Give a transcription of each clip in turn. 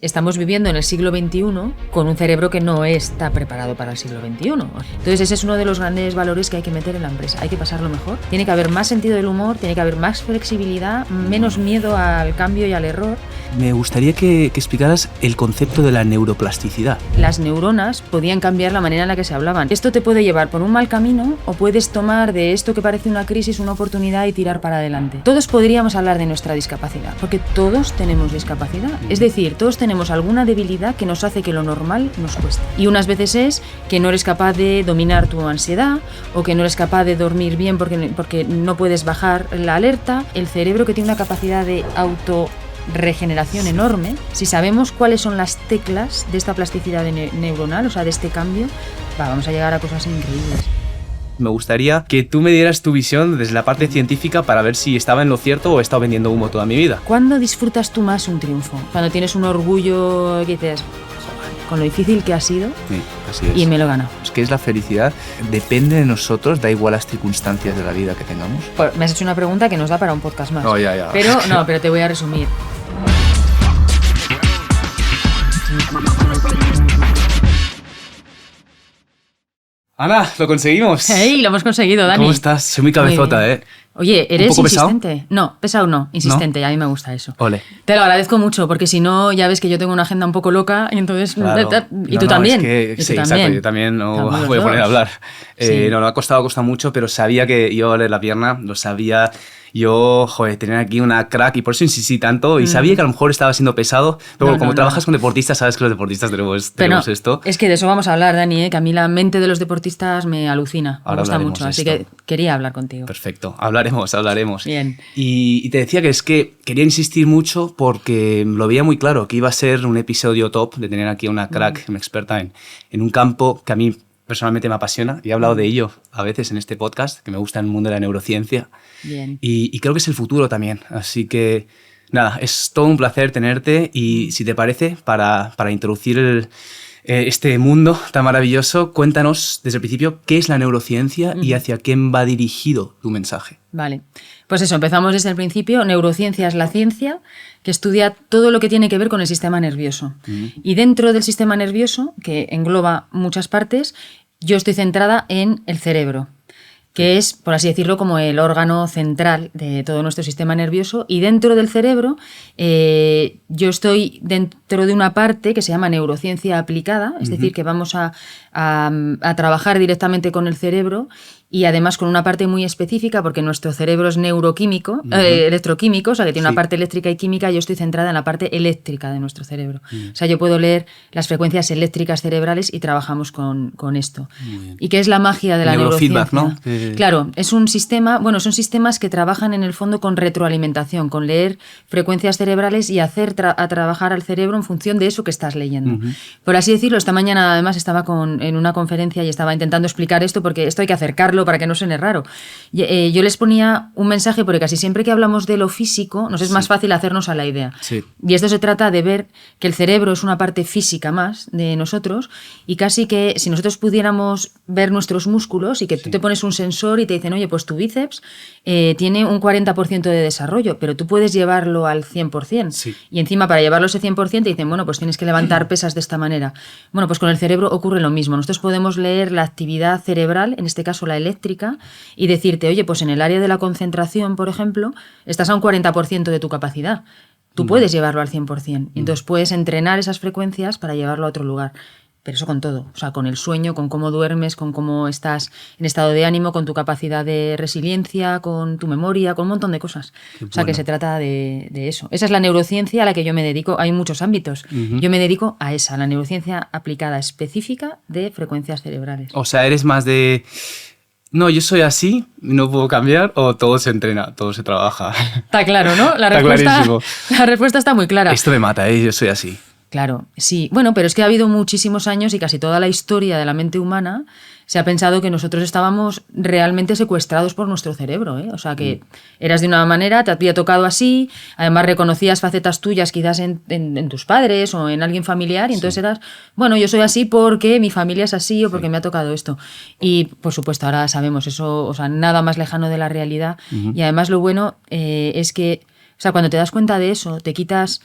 Estamos viviendo en el siglo XXI con un cerebro que no está preparado para el siglo XXI. Entonces ese es uno de los grandes valores que hay que meter en la empresa. Hay que pasarlo mejor. Tiene que haber más sentido del humor, tiene que haber más flexibilidad, menos miedo al cambio y al error. Me gustaría que explicaras el concepto de la neuroplasticidad. Las neuronas podían cambiar la manera en la que se hablaban. Esto te puede llevar por un mal camino o puedes tomar de esto que parece una crisis una oportunidad y tirar para adelante. Todos podríamos hablar de nuestra discapacidad, porque todos tenemos discapacidad. Es decir, todos tenemos alguna debilidad que nos hace que lo normal nos cueste. Y unas veces es que no eres capaz de dominar tu ansiedad o que no eres capaz de dormir bien porque no puedes bajar la alerta. El cerebro, que tiene una capacidad de autorregeneración enorme, si sabemos cuáles son las teclas de esta plasticidad neuronal, o sea, de este cambio, vamos a llegar a cosas increíbles. Me gustaría que tú me dieras tu visión desde la parte científica para ver si estaba en lo cierto o he estado vendiendo humo toda mi vida. ¿Cuándo disfrutas tú más un triunfo? Cuando tienes un orgullo que dices, joder, con lo difícil que ha sido, Sí, así es. y me lo he ganado. Es que es la felicidad, depende de nosotros, da igual las circunstancias de la vida que tengamos. Pues me has hecho una pregunta que nos da para un podcast más. No, ya. Pero te voy a resumir. Ana, lo conseguimos. ¡Hey! Lo hemos conseguido, Dani. ¿Cómo estás? Soy muy cabezota, Muy bien. Oye, ¿eres ¿Un poco pesado? insistente? No, pesado no, insistente, a mí me gusta eso. Ole. Te lo agradezco mucho, porque si no, ya ves que yo tengo una agenda un poco loca, y entonces... Claro. Y tú también. Es que, y sí, tú exacto, también. yo también no Estamos los voy a poner a dos. hablar. Sí. No, ha costado mucho, pero sabía que iba a valer la pierna, lo sabía. Yo, tenía aquí una crack y por eso insistí tanto y sabía que a lo mejor estaba siendo pesado, pero como trabajas con deportistas, sabes que los deportistas tenemos esto. Es que de eso vamos a hablar, Dani, que a mí la mente de los deportistas me alucina, Ahora me gusta hablaremos mucho, de así esto. que quería hablar contigo. Perfecto, hablaremos. Bien. Y te decía que es que quería insistir mucho porque lo veía muy claro, que iba a ser un episodio top de tener aquí a una crack, una experta en un campo que a mí personalmente me apasiona y he hablado de ello a veces en este podcast, que me gusta el mundo de la neurociencia. Bien. Y creo que es el futuro también. Así que, nada, es todo un placer tenerte y si te parece, para introducir este mundo tan maravilloso, cuéntanos desde el principio qué es la neurociencia y hacia quién va dirigido tu mensaje. Vale, pues eso, empezamos desde el principio. Neurociencia es la ciencia que estudia todo lo que tiene que ver con el sistema nervioso. Y dentro del sistema nervioso, que engloba muchas partes, yo estoy centrada en el cerebro, que es, por así decirlo, como el órgano central de todo nuestro sistema nervioso. Y dentro del cerebro, yo estoy dentro de una parte que se llama neurociencia aplicada, es decir, que vamos a trabajar directamente con el cerebro y además con una parte muy específica, porque nuestro cerebro es neuroquímico, electroquímico, o sea, que tiene una parte eléctrica y química. Yo estoy centrada en la parte eléctrica de nuestro cerebro. O sea, yo puedo leer las frecuencias eléctricas cerebrales y trabajamos con esto. ¿Y qué es la magia de la neurociencia? Neurofeedback, ¿no? Claro, es un sistema, son sistemas que trabajan en el fondo con retroalimentación, con leer frecuencias cerebrales y hacer a trabajar al cerebro en función de eso que estás leyendo. Por así decirlo, esta mañana además estaba en una conferencia y estaba intentando explicar esto, porque esto hay que acercarlo para que no suene raro. Yo les ponía un mensaje, porque casi siempre que hablamos de lo físico nos es más fácil hacernos a la idea. Sí. Y esto se trata de ver que el cerebro es una parte física más de nosotros, y casi que si nosotros pudiéramos ver nuestros músculos y que tú te pones un sensor y te dicen, oye, pues tu bíceps tiene un 40% de desarrollo, pero tú puedes llevarlo al 100%. Sí. Y encima, para llevarlo ese 100% te dicen, pues tienes que levantar pesas de esta manera. Pues con el cerebro ocurre lo mismo. Nosotros podemos leer la actividad cerebral, en este caso la eléctrica, y decirte, oye, pues en el área de la concentración, por ejemplo, estás a un 40% de tu capacidad. Tú puedes llevarlo al 100%. Y entonces puedes entrenar esas frecuencias para llevarlo a otro lugar. Pero eso con todo, o sea, con el sueño, con cómo duermes, con cómo estás en estado de ánimo, con tu capacidad de resiliencia, con tu memoria, con un montón de cosas. O sea, que se trata de eso. Esa es la neurociencia a la que yo me dedico. Hay muchos ámbitos. Yo me dedico a esa, la neurociencia aplicada específica de frecuencias cerebrales. O sea, eres más de... No, yo soy así, no puedo cambiar, o todo se entrena, todo se trabaja. Está claro, ¿no? Está clarísimo. La respuesta está muy clara. Esto me mata, yo soy así. Claro, sí. Bueno, pero es que ha habido muchísimos años y casi toda la historia de la mente humana se ha pensado que nosotros estábamos realmente secuestrados por nuestro cerebro, ¿eh? O sea, que eras de una manera, te había tocado así, además reconocías facetas tuyas quizás en tus padres o en alguien familiar, y entonces eras, yo soy así porque mi familia es así o porque me ha tocado esto. Y, por supuesto, ahora sabemos eso, o sea, nada más lejano de la realidad. Y además lo bueno es que, o sea, cuando te das cuenta de eso, te quitas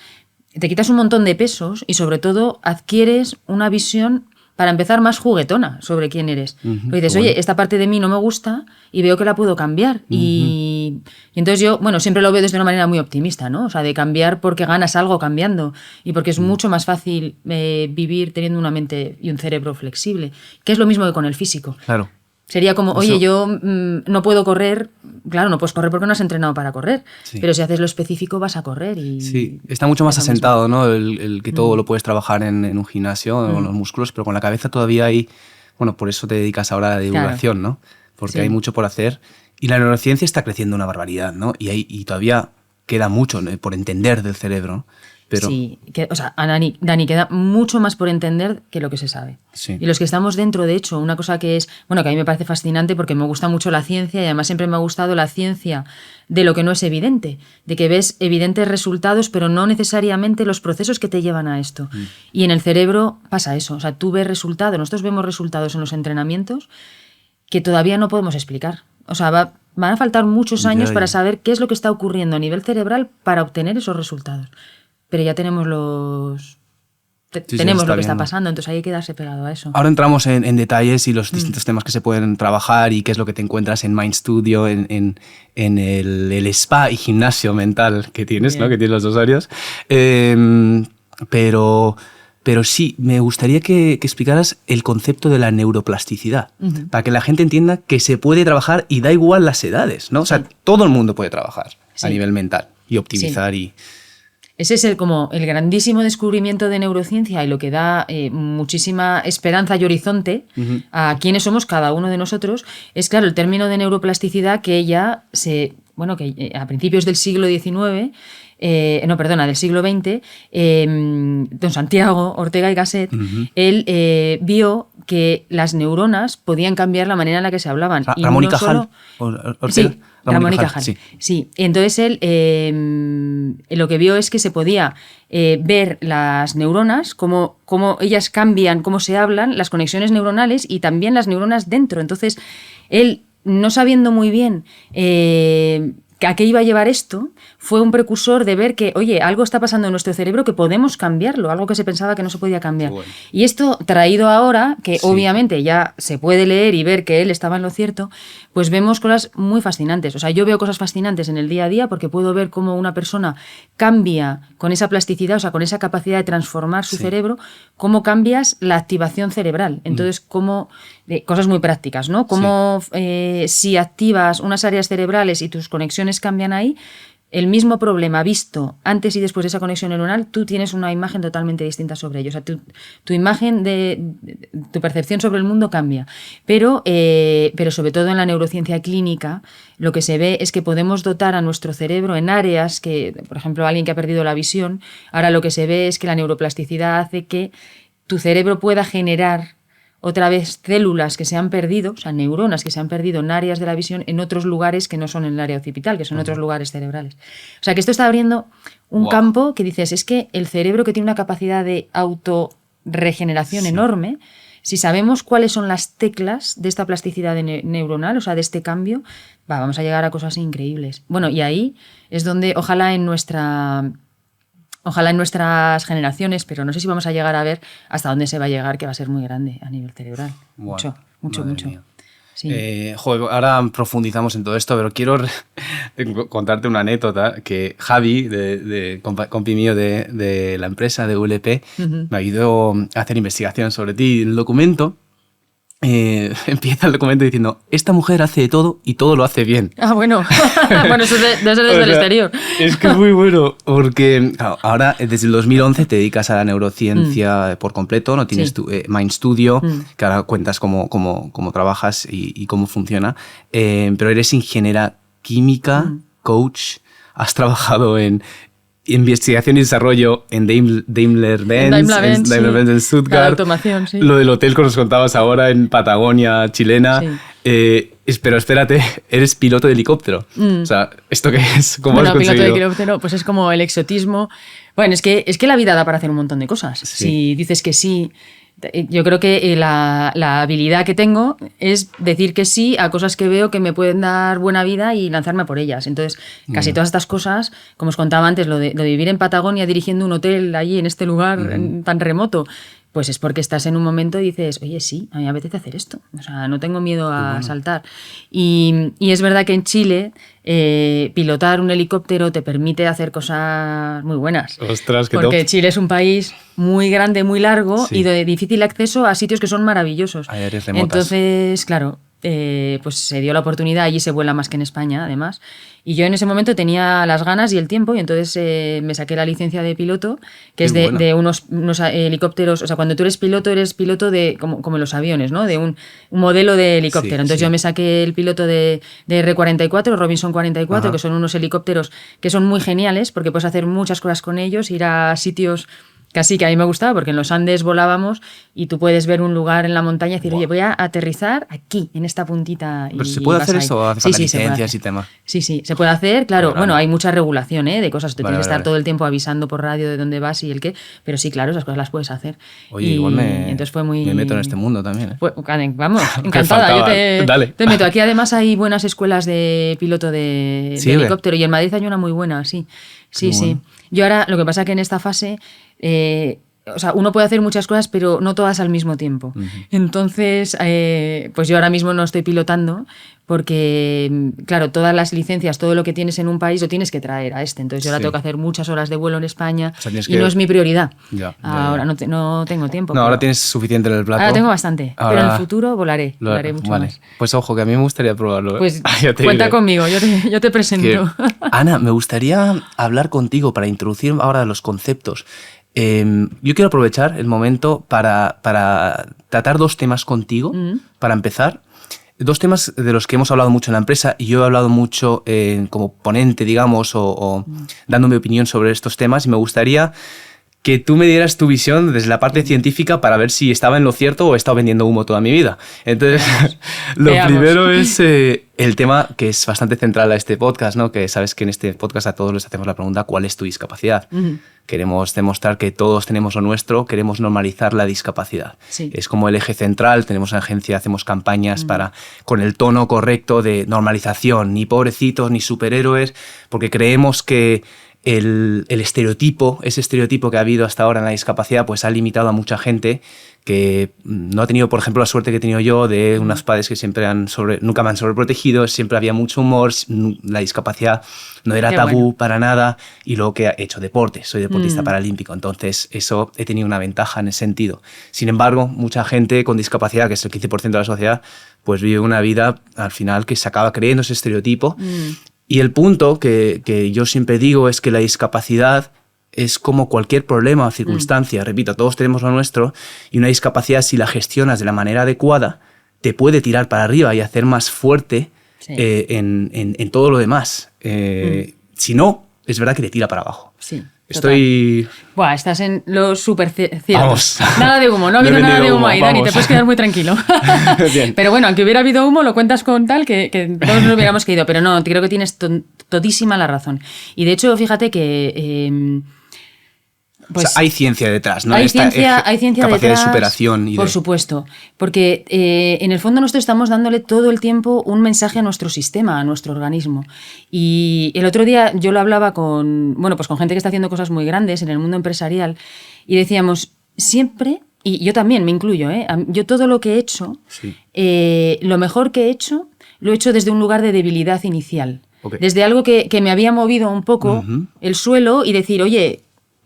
te quitas un montón de pesos y sobre todo adquieres una visión, para empezar, más juguetona sobre quién eres. Porque dices, oye, esta parte de mí no me gusta y veo que la puedo cambiar. Y entonces yo, bueno, siempre lo veo desde una manera muy optimista, ¿no? O sea, de cambiar porque ganas algo cambiando y porque es mucho más fácil vivir teniendo una mente y un cerebro flexible, que es lo mismo que con el físico. Claro. Sería como, oye, yo no puedo correr. Claro, no puedes correr porque no has entrenado para correr. Sí. Pero si haces lo específico vas a correr. Sí, está mucho más asentado, ¿no? El que todo lo puedes trabajar en un gimnasio, con los músculos, pero con la cabeza todavía hay... Bueno, por eso te dedicas ahora a la divulgación, claro. ¿no? Porque hay mucho por hacer. Y la neurociencia está creciendo una barbaridad, ¿no? Y todavía queda mucho por entender del cerebro. Pero... Sí, o sea, Dani, queda mucho más por entender que lo que se sabe. Sí. Y los que estamos dentro, de hecho, una cosa que es, bueno, que a mí me parece fascinante porque me gusta mucho la ciencia y además siempre me ha gustado la ciencia de lo que no es evidente, de que ves evidentes resultados, pero no necesariamente los procesos que te llevan a esto. Y en el cerebro pasa eso, o sea, tú ves resultados, nosotros vemos resultados en los entrenamientos que todavía no podemos explicar. O sea, van a faltar muchos años para saber qué es lo que está ocurriendo a nivel cerebral para obtener esos resultados. Pero ya tenemos tenemos lo que está pasando, entonces hay que quedarse pegado a eso. Ahora entramos en detalles y los distintos temas que se pueden trabajar y qué es lo que te encuentras en Mind Studio, en el spa y gimnasio mental que tienes, ¿no? Que tienes los dos áreas. Pero sí, me gustaría que explicaras el concepto de la neuroplasticidad, para que la gente entienda que se puede trabajar y da igual las edades, ¿no? O sea, todo el mundo puede trabajar a nivel mental y optimizar y... Ese es el grandísimo descubrimiento de neurociencia y lo que da muchísima esperanza y horizonte a quiénes somos cada uno de nosotros. Es, claro, el término de neuroplasticidad que ya que a principios del siglo XIX, del siglo XX, don Santiago Ortega y Gasset, él vio que las neuronas podían cambiar la manera en la que se hablaban. Ramón y Cajal. Sí, Ramón y Cajal. Sí. Entonces él lo que vio es que se podía ver las neuronas, cómo ellas cambian, cómo se hablan, las conexiones neuronales y también las neuronas dentro. Entonces él, no sabiendo muy bien a qué iba a llevar esto, fue un precursor de ver que, oye, algo está pasando en nuestro cerebro que podemos cambiarlo, algo que se pensaba que no se podía cambiar. Bueno. Y esto traído ahora, que obviamente ya se puede leer y ver que él estaba en lo cierto, pues vemos cosas muy fascinantes. O sea, yo veo cosas fascinantes en el día a día porque puedo ver cómo una persona cambia con esa plasticidad, o sea, con esa capacidad de transformar su cerebro, cómo cambias la activación cerebral. Entonces, cosas muy prácticas, ¿no? Cómo si activas unas áreas cerebrales y tus conexiones cambian ahí, el mismo problema visto antes y después de esa conexión neuronal, tú tienes una imagen totalmente distinta sobre ello. O sea, tu imagen tu percepción sobre el mundo cambia. Pero sobre todo en la neurociencia clínica, lo que se ve es que podemos dotar a nuestro cerebro en áreas que, por ejemplo, alguien que ha perdido la visión, ahora lo que se ve es que la neuroplasticidad hace que tu cerebro pueda generar otra vez células que se han perdido, o sea, neuronas que se han perdido en áreas de la visión en otros lugares que no son en el área occipital, que son otros lugares cerebrales. O sea, que esto está abriendo un campo que dices, es que el cerebro, que tiene una capacidad de autorregeneración enorme, si sabemos cuáles son las teclas de esta plasticidad neuronal, o sea, de este cambio, vamos a llegar a cosas increíbles. Bueno, y ahí es donde ojalá en nuestras generaciones, pero no sé si vamos a llegar a ver hasta dónde se va a llegar, que va a ser muy grande a nivel cerebral. Bueno, mucho. Sí. Ahora profundizamos en todo esto, pero quiero contarte una anécdota que Javi, compi mío de la empresa de ULP, me ayudó a hacer investigación sobre ti. El documento empieza el documento diciendo: esta mujer hace de todo y todo lo hace bien. Ah, bueno. Bueno, eso debe ser desde el exterior. Es que es muy bueno, porque claro, ahora desde el 2011 te dedicas a la neurociencia por completo, ¿no? Tienes tu Mind Studio, que ahora cuentas cómo trabajas y cómo funciona, pero eres ingeniera química, coach, has trabajado en investigación y desarrollo en Daimler-Benz en Stuttgart. La automación, sí. Lo del hotel que nos contabas ahora en Patagonia chilena. Sí. Pero espérate, eres piloto de helicóptero. O sea, ¿esto qué es? ¿Cómo has conseguido? Piloto de helicóptero, pues es como el exotismo. Bueno, es que la vida da para hacer un montón de cosas. Sí. Si dices que sí, Yo creo que la habilidad que tengo es decir que sí a cosas que veo que me pueden dar buena vida y lanzarme por ellas. Entonces, casi todas estas cosas, como os contaba antes, lo de vivir en Patagonia dirigiendo un hotel allí en este lugar tan remoto, pues es porque estás en un momento y dices, oye, sí, a mí me apetece hacer esto. O sea, no tengo miedo a saltar. Y es verdad que en Chile pilotar un helicóptero te permite hacer cosas muy buenas. Ostras, qué porque top. Chile es un país muy grande, muy largo Sí. y de difícil acceso a sitios que son maravillosos. Hay áreas remotas. Entonces, claro, pues se dio la oportunidad, allí se vuela más que en España, además. Y yo en ese momento tenía las ganas y el tiempo, y entonces me saqué la licencia de piloto, que Qué es bueno. de unos helicópteros. O sea, cuando tú eres piloto de como en los aviones, ¿no? De un modelo de helicóptero. Sí, Entonces sí. yo me saqué el piloto de R-44, Robinson 44, Ajá. que son unos helicópteros que son muy geniales, porque puedes hacer muchas cosas con ellos, ir a sitios que así que a mí me gustaba, porque en los Andes volábamos y tú puedes ver un lugar en la montaña y decir, Buah. oye, voy a aterrizar aquí, en esta puntita. ¿Pero se y puede vas hacer ahí. eso o hace Sí, falta sí, se puede licencias hacer. y tema? Sí, se puede hacer, claro. Vale, Bueno, vale. hay mucha regulación de cosas. Te Vale, tienes que vale, estar vale. todo el tiempo avisando por radio de dónde vas y el qué. Pero sí, claro, esas cosas las puedes hacer. Oye, y igual entonces fue muy... me meto en este mundo también, ¿eh? Vamos, encantada. Yo faltaba. Dale. te meto. Aquí además hay buenas escuelas de piloto de Sí, ve. helicóptero y en Madrid hay una muy buena, sí. Sí, Qué sí. bueno. Yo ahora, lo que pasa es que en esta fase... o sea, uno puede hacer muchas cosas, pero no todas al mismo tiempo. Entonces, pues yo ahora mismo no estoy pilotando porque, claro, todas las licencias, todo lo que tienes en un país lo tienes que traer a este. Entonces yo ahora Sí. tengo que hacer muchas horas de vuelo en España O sea, tienes y que- no es mi prioridad. Ya. Ahora no tengo tiempo. No, ahora pero- tienes suficiente en el plato. Ahora tengo bastante, pero en el Ahora futuro volaré mucho vale. más. Pues ojo, que a mí me gustaría probarlo. ¿eh? Pues Ya te cuenta diré. conmigo, yo te presento. Ana, me gustaría hablar contigo para introducir ahora los conceptos. Yo quiero aprovechar el momento para tratar dos temas contigo, para empezar. Dos temas de los que hemos hablado mucho en la empresa y yo he hablado mucho como ponente, digamos, o dando mi opinión sobre estos temas y me gustaría que tú me dieras tu visión desde la parte científica para ver si estaba en lo cierto o he estado vendiendo humo toda mi vida. Entonces, lo Veamos. primero es el tema que es bastante central a este podcast, ¿no? Que sabes que en este podcast a todos les hacemos la pregunta ¿cuál es tu discapacidad? Queremos demostrar que todos tenemos lo nuestro, queremos normalizar la discapacidad. Sí. Es como el eje central, tenemos una agencia, hacemos campañas con el tono correcto de normalización, ni pobrecitos, ni superhéroes, porque creemos que el estereotipo, ese estereotipo que ha habido hasta ahora en la discapacidad, pues ha limitado a mucha gente que no ha tenido, por ejemplo, la suerte que he tenido yo de unos padres que siempre nunca me han sobreprotegido, siempre había mucho humor, la discapacidad no era Qué tabú bueno. para nada y luego que he hecho deporte, soy deportista paralímpico, entonces eso he tenido una ventaja en ese sentido. Sin embargo, mucha gente con discapacidad, que es el 15% de la sociedad, pues vive una vida al final que se acaba creyendo ese estereotipo. Y el punto que yo siempre digo es que la discapacidad es como cualquier problema o circunstancia. Repito, todos tenemos lo nuestro y una discapacidad, si la gestionas de la manera adecuada, te puede tirar para arriba y hacer más fuerte Sí. en todo lo demás. Si no, es verdad que te tira para abajo. Sí. Estoy... Buah, estás en lo súper cierto. Vamos. Nada de humo, no ha No he habido nada de vendido humo humo, ahí, Dani, vamos. te puedes quedar muy tranquilo. Bien. Pero bueno, aunque hubiera habido humo, lo cuentas con tal que todos nos hubiéramos caído. Pero no, creo que tienes todísima la razón. Y de hecho, fíjate que... pues, o sea, hay ciencia detrás, ¿no? hay Esta ciencia capacidad detrás, de superación. Y por supuesto, porque en el fondo nosotros estamos dándole todo el tiempo un mensaje a nuestro sistema, a nuestro organismo. Y el otro día yo lo hablaba con gente que está haciendo cosas muy grandes en el mundo empresarial y decíamos, siempre, y yo también me incluyo, yo todo lo que he hecho, Sí. lo mejor que he hecho, lo he hecho desde un lugar de debilidad inicial. Ok. Desde algo que me había movido un poco el suelo y decir, oye,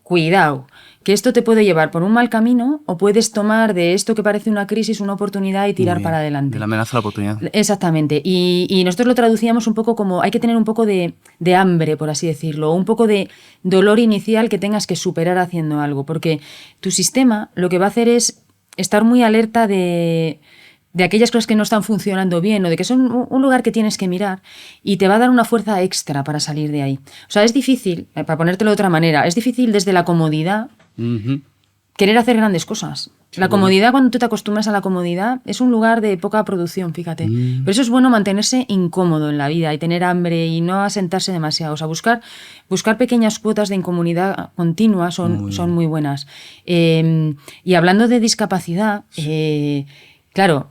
cuidado, que esto te puede llevar por un mal camino o puedes tomar de esto que parece una crisis una oportunidad y tirar Muy bien. para adelante. De la amenaza a la oportunidad. Exactamente. Y nosotros lo traducíamos un poco como hay que tener un poco de hambre, por así decirlo, o un poco de dolor inicial que tengas que superar haciendo algo, porque tu sistema lo que va a hacer es estar muy alerta de aquellas cosas que no están funcionando bien o de que son un lugar que tienes que mirar y te va a dar una fuerza extra para salir de ahí. O sea, es difícil, para ponértelo de otra manera, es difícil desde la comodidad querer hacer grandes cosas. La comodidad, cuando tú te acostumbras a la comodidad, es un lugar de poca producción, fíjate. Pero eso es bueno, mantenerse incómodo en la vida y tener hambre y no asentarse demasiado. O sea, buscar pequeñas cuotas de incomodidad continua son muy buenas. Y hablando de discapacidad, claro,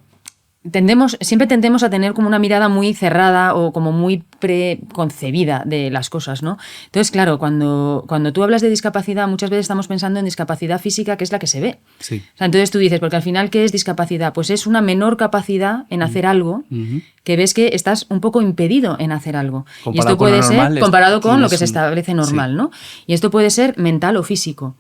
siempre tendemos a tener como una mirada muy cerrada o como muy preconcebida de las cosas, ¿no? Entonces, claro, cuando tú hablas de discapacidad, muchas veces estamos pensando en discapacidad física, que es la que se ve. Sí. O sea, entonces tú dices, porque al final, ¿qué es discapacidad? Pues es una menor capacidad en hacer algo, que ves que estás un poco impedido en hacer algo. Comparado y esto con puede lo ser normal, comparado con lo que se tienes establece normal, sí. ¿no? Y esto puede ser mental o físico.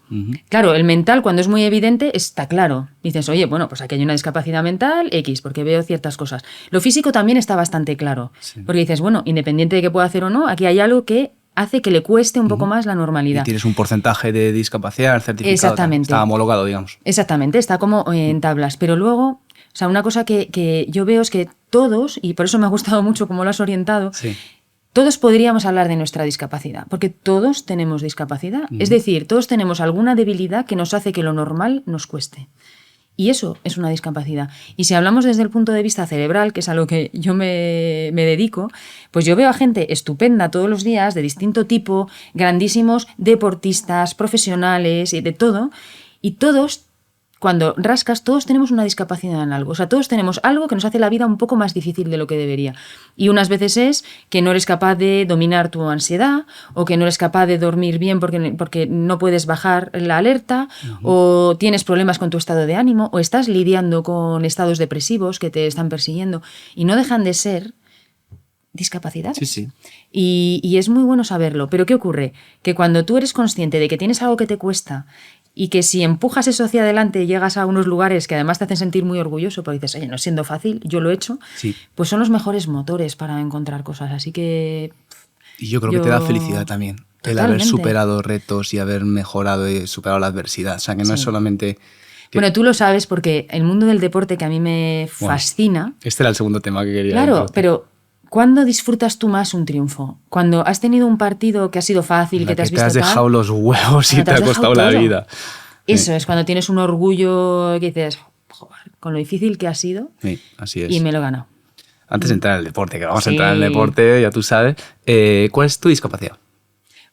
Claro, el mental, cuando es muy evidente, está claro. Dices, oye, bueno, pues aquí hay una discapacidad mental X, porque veo ciertas cosas. Lo físico también está bastante claro. Sí. Porque dices, bueno, independiente de que pueda hacer o no, aquí hay algo que hace que le cueste un poco más la normalidad. Y tienes un porcentaje de discapacidad certificado. Exactamente. Está homologado, digamos. Exactamente, está como en tablas. Pero luego, o sea, una cosa que yo veo es que todos, y por eso me ha gustado mucho cómo lo has orientado, sí. Todos podríamos hablar de nuestra discapacidad, porque todos tenemos discapacidad. Es decir, todos tenemos alguna debilidad que nos hace que lo normal nos cueste. Y eso es una discapacidad. Y si hablamos desde el punto de vista cerebral, que es a lo que yo me dedico, pues yo veo a gente estupenda todos los días, de distinto tipo, grandísimos deportistas, profesionales y de todo, y todos, cuando rascas, todos tenemos una discapacidad en algo. O sea, todos tenemos algo que nos hace la vida un poco más difícil de lo que debería. Y unas veces es que no eres capaz de dominar tu ansiedad, o que no eres capaz de dormir bien porque no puedes bajar la alerta, o tienes problemas con tu estado de ánimo, o estás lidiando con estados depresivos que te están persiguiendo. Y no dejan de ser discapacidades. Sí, sí. Y es muy bueno saberlo. Pero ¿qué ocurre? Que cuando tú eres consciente de que tienes algo que te cuesta, y que si empujas eso hacia adelante llegas a unos lugares que además te hacen sentir muy orgulloso, porque dices, oye, no siendo fácil, yo lo he hecho, sí. Pues son los mejores motores para encontrar cosas. Así que... Y yo creo que te da felicidad también. Totalmente. El haber superado retos y haber mejorado y superado la adversidad. O sea, que no es solamente... Bueno, tú lo sabes porque el mundo del deporte, que a mí me fascina... Este era el segundo tema que quería. Claro, pero... ¿Cuándo disfrutas tú más un triunfo? Cuando has tenido un partido que ha sido fácil, que te has visto te has dejado los huevos y te ha costado la vida. Eso es, cuando tienes un orgullo que dices, joder, con lo difícil que ha sido. Sí, así es. Y me lo he ganado. Antes de entrar en el deporte, que vamos a entrar en el deporte, ya tú sabes. ¿Cuál es tu discapacidad?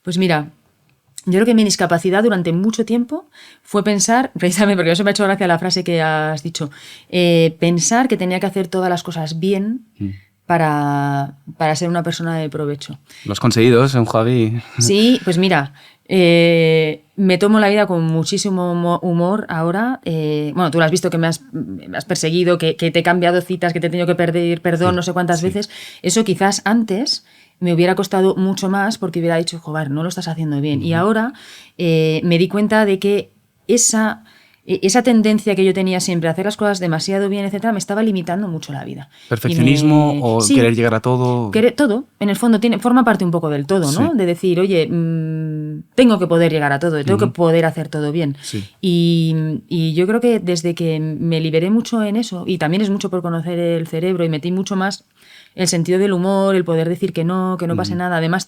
Pues mira, yo creo que mi discapacidad durante mucho tiempo fue pensar, precisamente porque eso me ha hecho gracia la frase que has dicho, pensar que tenía que hacer todas las cosas bien para ser una persona de provecho. Lo has conseguido, Javi. Sí, pues mira, me tomo la vida con muchísimo humor ahora. Bueno, tú lo has visto, que me has perseguido, que te he cambiado citas, que te he tenido que pedir perdón no sé cuántas veces. Eso quizás antes me hubiera costado mucho más porque hubiera dicho, joder, no lo estás haciendo bien. Y ahora me di cuenta de que esa tendencia que yo tenía siempre a hacer las cosas demasiado bien, etcétera, me estaba limitando mucho la vida. ¿Perfeccionismo o querer llegar a todo? Todo, en el fondo, forma parte un poco del todo, ¿no? Sí. De decir, oye, tengo que poder llegar a todo, tengo que poder hacer todo bien. Sí. Y yo creo que desde que me liberé mucho en eso, y también es mucho por conocer el cerebro, y metí mucho más el sentido del humor, el poder decir que no pase nada. Además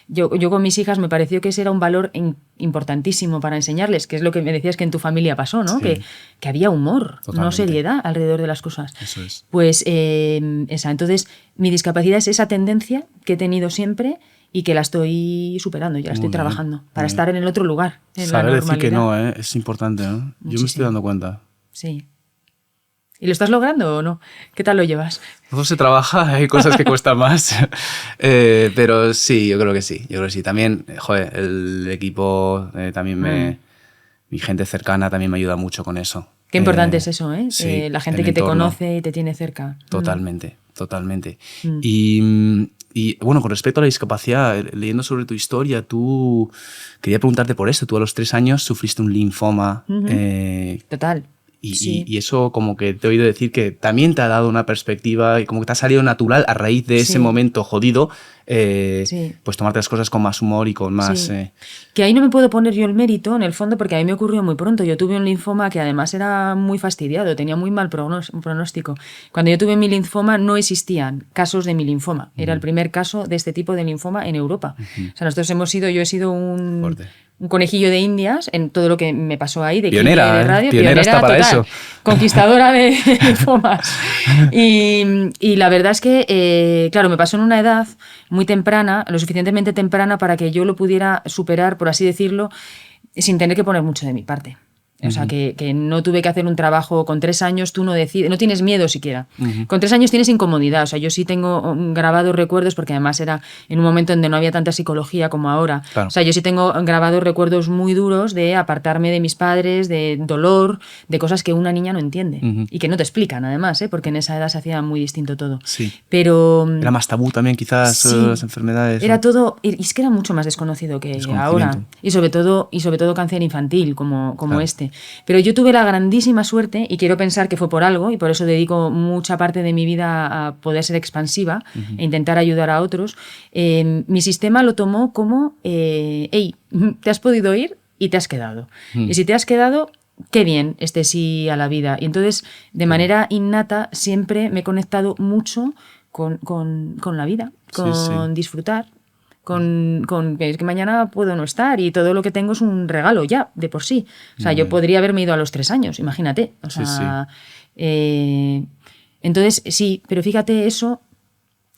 yo con mis hijas me pareció que ese era un valor importantísimo para enseñarles, que es lo que me decías que en tu familia pasó, ¿no? Sí. Que había humor, Totalmente. no seriedad alrededor de las cosas. Eso es. Pues entonces mi discapacidad es esa tendencia que he tenido siempre y que la estoy superando, ya la estoy trabajando para estar en el otro lugar, en saber la decir que normalidad. no, es importante, ¿no? Muchísimo. Yo me estoy dando cuenta. Sí. ¿Y lo estás logrando o no? ¿Qué tal lo llevas? Todo se trabaja, hay cosas que cuestan más. Pero sí, yo creo que sí. También, joder, el equipo, también mi gente cercana también me ayuda mucho con eso. Qué importante es eso, ¿eh? Sí, la gente que te conoce y te tiene cerca. Totalmente. Y bueno, con respecto a la discapacidad, leyendo sobre tu historia, quería preguntarte por esto. Tú a los 3 años sufriste un linfoma. Total. Y eso como que te he oído decir que también te ha dado una perspectiva y como que te ha salido natural a raíz de ese momento jodido, pues tomarte las cosas con más humor y con más... Que ahí no me puedo poner yo el mérito, en el fondo, porque a mí me ocurrió muy pronto. Yo tuve un linfoma que además era muy fastidiado, tenía muy mal pronóstico. Cuando yo tuve mi linfoma no existían casos de mi linfoma. Era el primer caso de este tipo de linfoma en Europa. O sea, yo he sido un conejillo de indias en todo lo que me pasó ahí, de pionera, química y de radio. Pionera está para total, eso. Conquistadora de linfomas. Y la verdad es que, claro, me pasó en una edad muy temprana, lo suficientemente temprana para que yo lo pudiera superar, por así decirlo, sin tener que poner mucho de mi parte. O sea, que no tuve que hacer un trabajo con 3 años, tú no decides, no tienes miedo siquiera. Con 3 años tienes incomodidad. O sea, yo sí tengo grabados recuerdos, porque además era en un momento donde no había tanta psicología como ahora. Claro. O sea, yo sí tengo grabados recuerdos muy duros de apartarme de mis padres, de dolor, de cosas que una niña no entiende y que no te explican, además, porque en esa edad se hacía muy distinto todo. Sí. Pero era más tabú también, quizás, sí, las enfermedades. Era todo, y es que era mucho más desconocido que ahora. Y sobre todo cáncer infantil como claro. Este. Pero yo tuve la grandísima suerte, y quiero pensar que fue por algo, y por eso dedico mucha parte de mi vida a poder ser expansiva e intentar ayudar a otros. Mi sistema lo tomó como, hey, te has podido ir y te has quedado. Y si te has quedado, qué bien, sí a la vida. Y entonces, de manera innata, siempre me he conectado mucho con la vida, con disfrutar. Con que mañana puedo no estar y todo lo que tengo es un regalo ya, de por sí. O sea, yo podría haberme ido a los 3 años, imagínate. O sea, entonces, sí, pero fíjate eso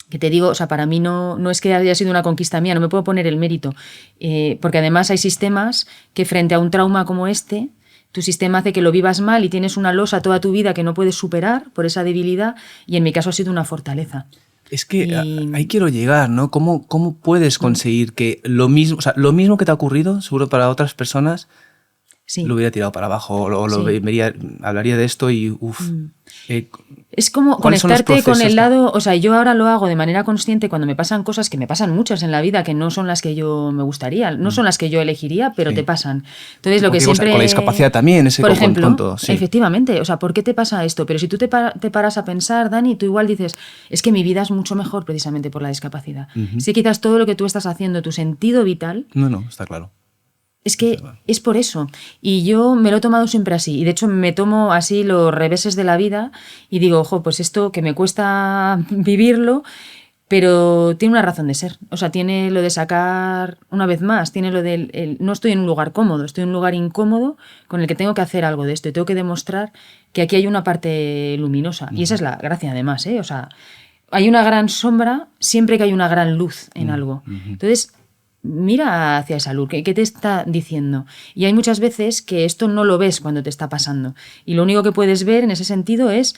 que te digo, o sea, para mí no es que haya sido una conquista mía, no me puedo poner el mérito, porque además hay sistemas que frente a un trauma como este, tu sistema hace que lo vivas mal y tienes una losa toda tu vida que no puedes superar por esa debilidad, y en mi caso ha sido una fortaleza. Es que ahí quiero llegar, ¿no? ¿Cómo puedes conseguir que lo mismo, o sea, lo mismo que te ha ocurrido, seguro para otras personas, lo hubiera tirado para abajo o hablaría de esto y es como conectarte con el lado, o sea, yo ahora lo hago de manera consciente cuando me pasan cosas, que me pasan muchas en la vida, que no son las que yo me gustaría, no son las que yo elegiría, pero te pasan. Entonces lo que siempre... Con la discapacidad también, por ejemplo, efectivamente, o sea, ¿por qué te pasa esto? Pero si tú te paras a pensar, Dani, tú igual dices, es que mi vida es mucho mejor precisamente por la discapacidad. Sí, quizás todo lo que tú estás haciendo, tu sentido vital... No, está claro. Es que es por eso. Y yo me lo he tomado siempre así. Y de hecho me tomo así los reveses de la vida y digo, ojo, pues esto que me cuesta vivirlo, pero tiene una razón de ser. O sea, tiene lo de sacar, una vez más, tiene lo del... no estoy en un lugar cómodo, estoy en un lugar incómodo con el que tengo que hacer algo de esto. Y tengo que demostrar que aquí hay una parte luminosa. Y esa es la gracia, además, O sea, hay una gran sombra siempre que hay una gran luz en algo. Entonces... mira hacia esa luz, ¿qué te está diciendo? Y hay muchas veces que esto no lo ves cuando te está pasando. Y lo único que puedes ver en ese sentido es,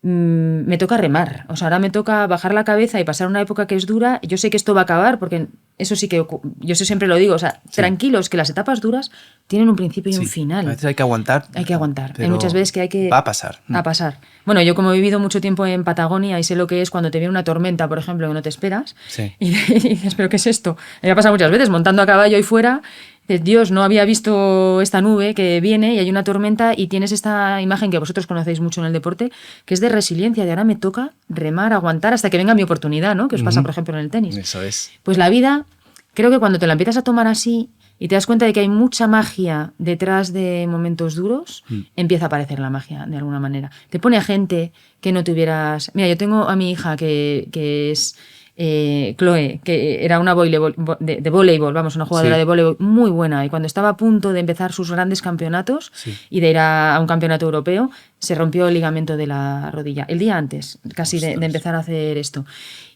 me toca remar. O sea, ahora me toca bajar la cabeza y pasar una época que es dura. Yo sé que esto va a acabar, porque eso sí que yo siempre lo digo. O sea, tranquilos, que las etapas duras tienen un principio y un final. A veces hay que aguantar. Hay que aguantar. Hay muchas veces que hay que... va a pasar. A pasar. Bueno, yo como he vivido mucho tiempo en Patagonia y sé lo que es cuando te viene una tormenta, por ejemplo, que no te esperas. Sí. Y dices, ¿pero qué es esto? Me ha pasado muchas veces montando a caballo ahí fuera. Dices, Dios, no había visto esta nube que viene y hay una tormenta, y tienes esta imagen que vosotros conocéis mucho en el deporte, que es de resiliencia, de ahora me toca remar, aguantar hasta que venga mi oportunidad, ¿no? Que os pasa, por ejemplo, en el tenis. Eso es. Pues la vida, creo que cuando te la empiezas a tomar así y te das cuenta de que hay mucha magia detrás de momentos duros, empieza a aparecer la magia de alguna manera. Te pone a gente que no tuvieras... Mira, yo tengo a mi hija que es... Chloe, que era una de voleibol, vamos, una jugadora de voleibol muy buena, y cuando estaba a punto de empezar sus grandes campeonatos y de ir a un campeonato europeo, se rompió el ligamento de la rodilla, el día antes casi de empezar a hacer esto.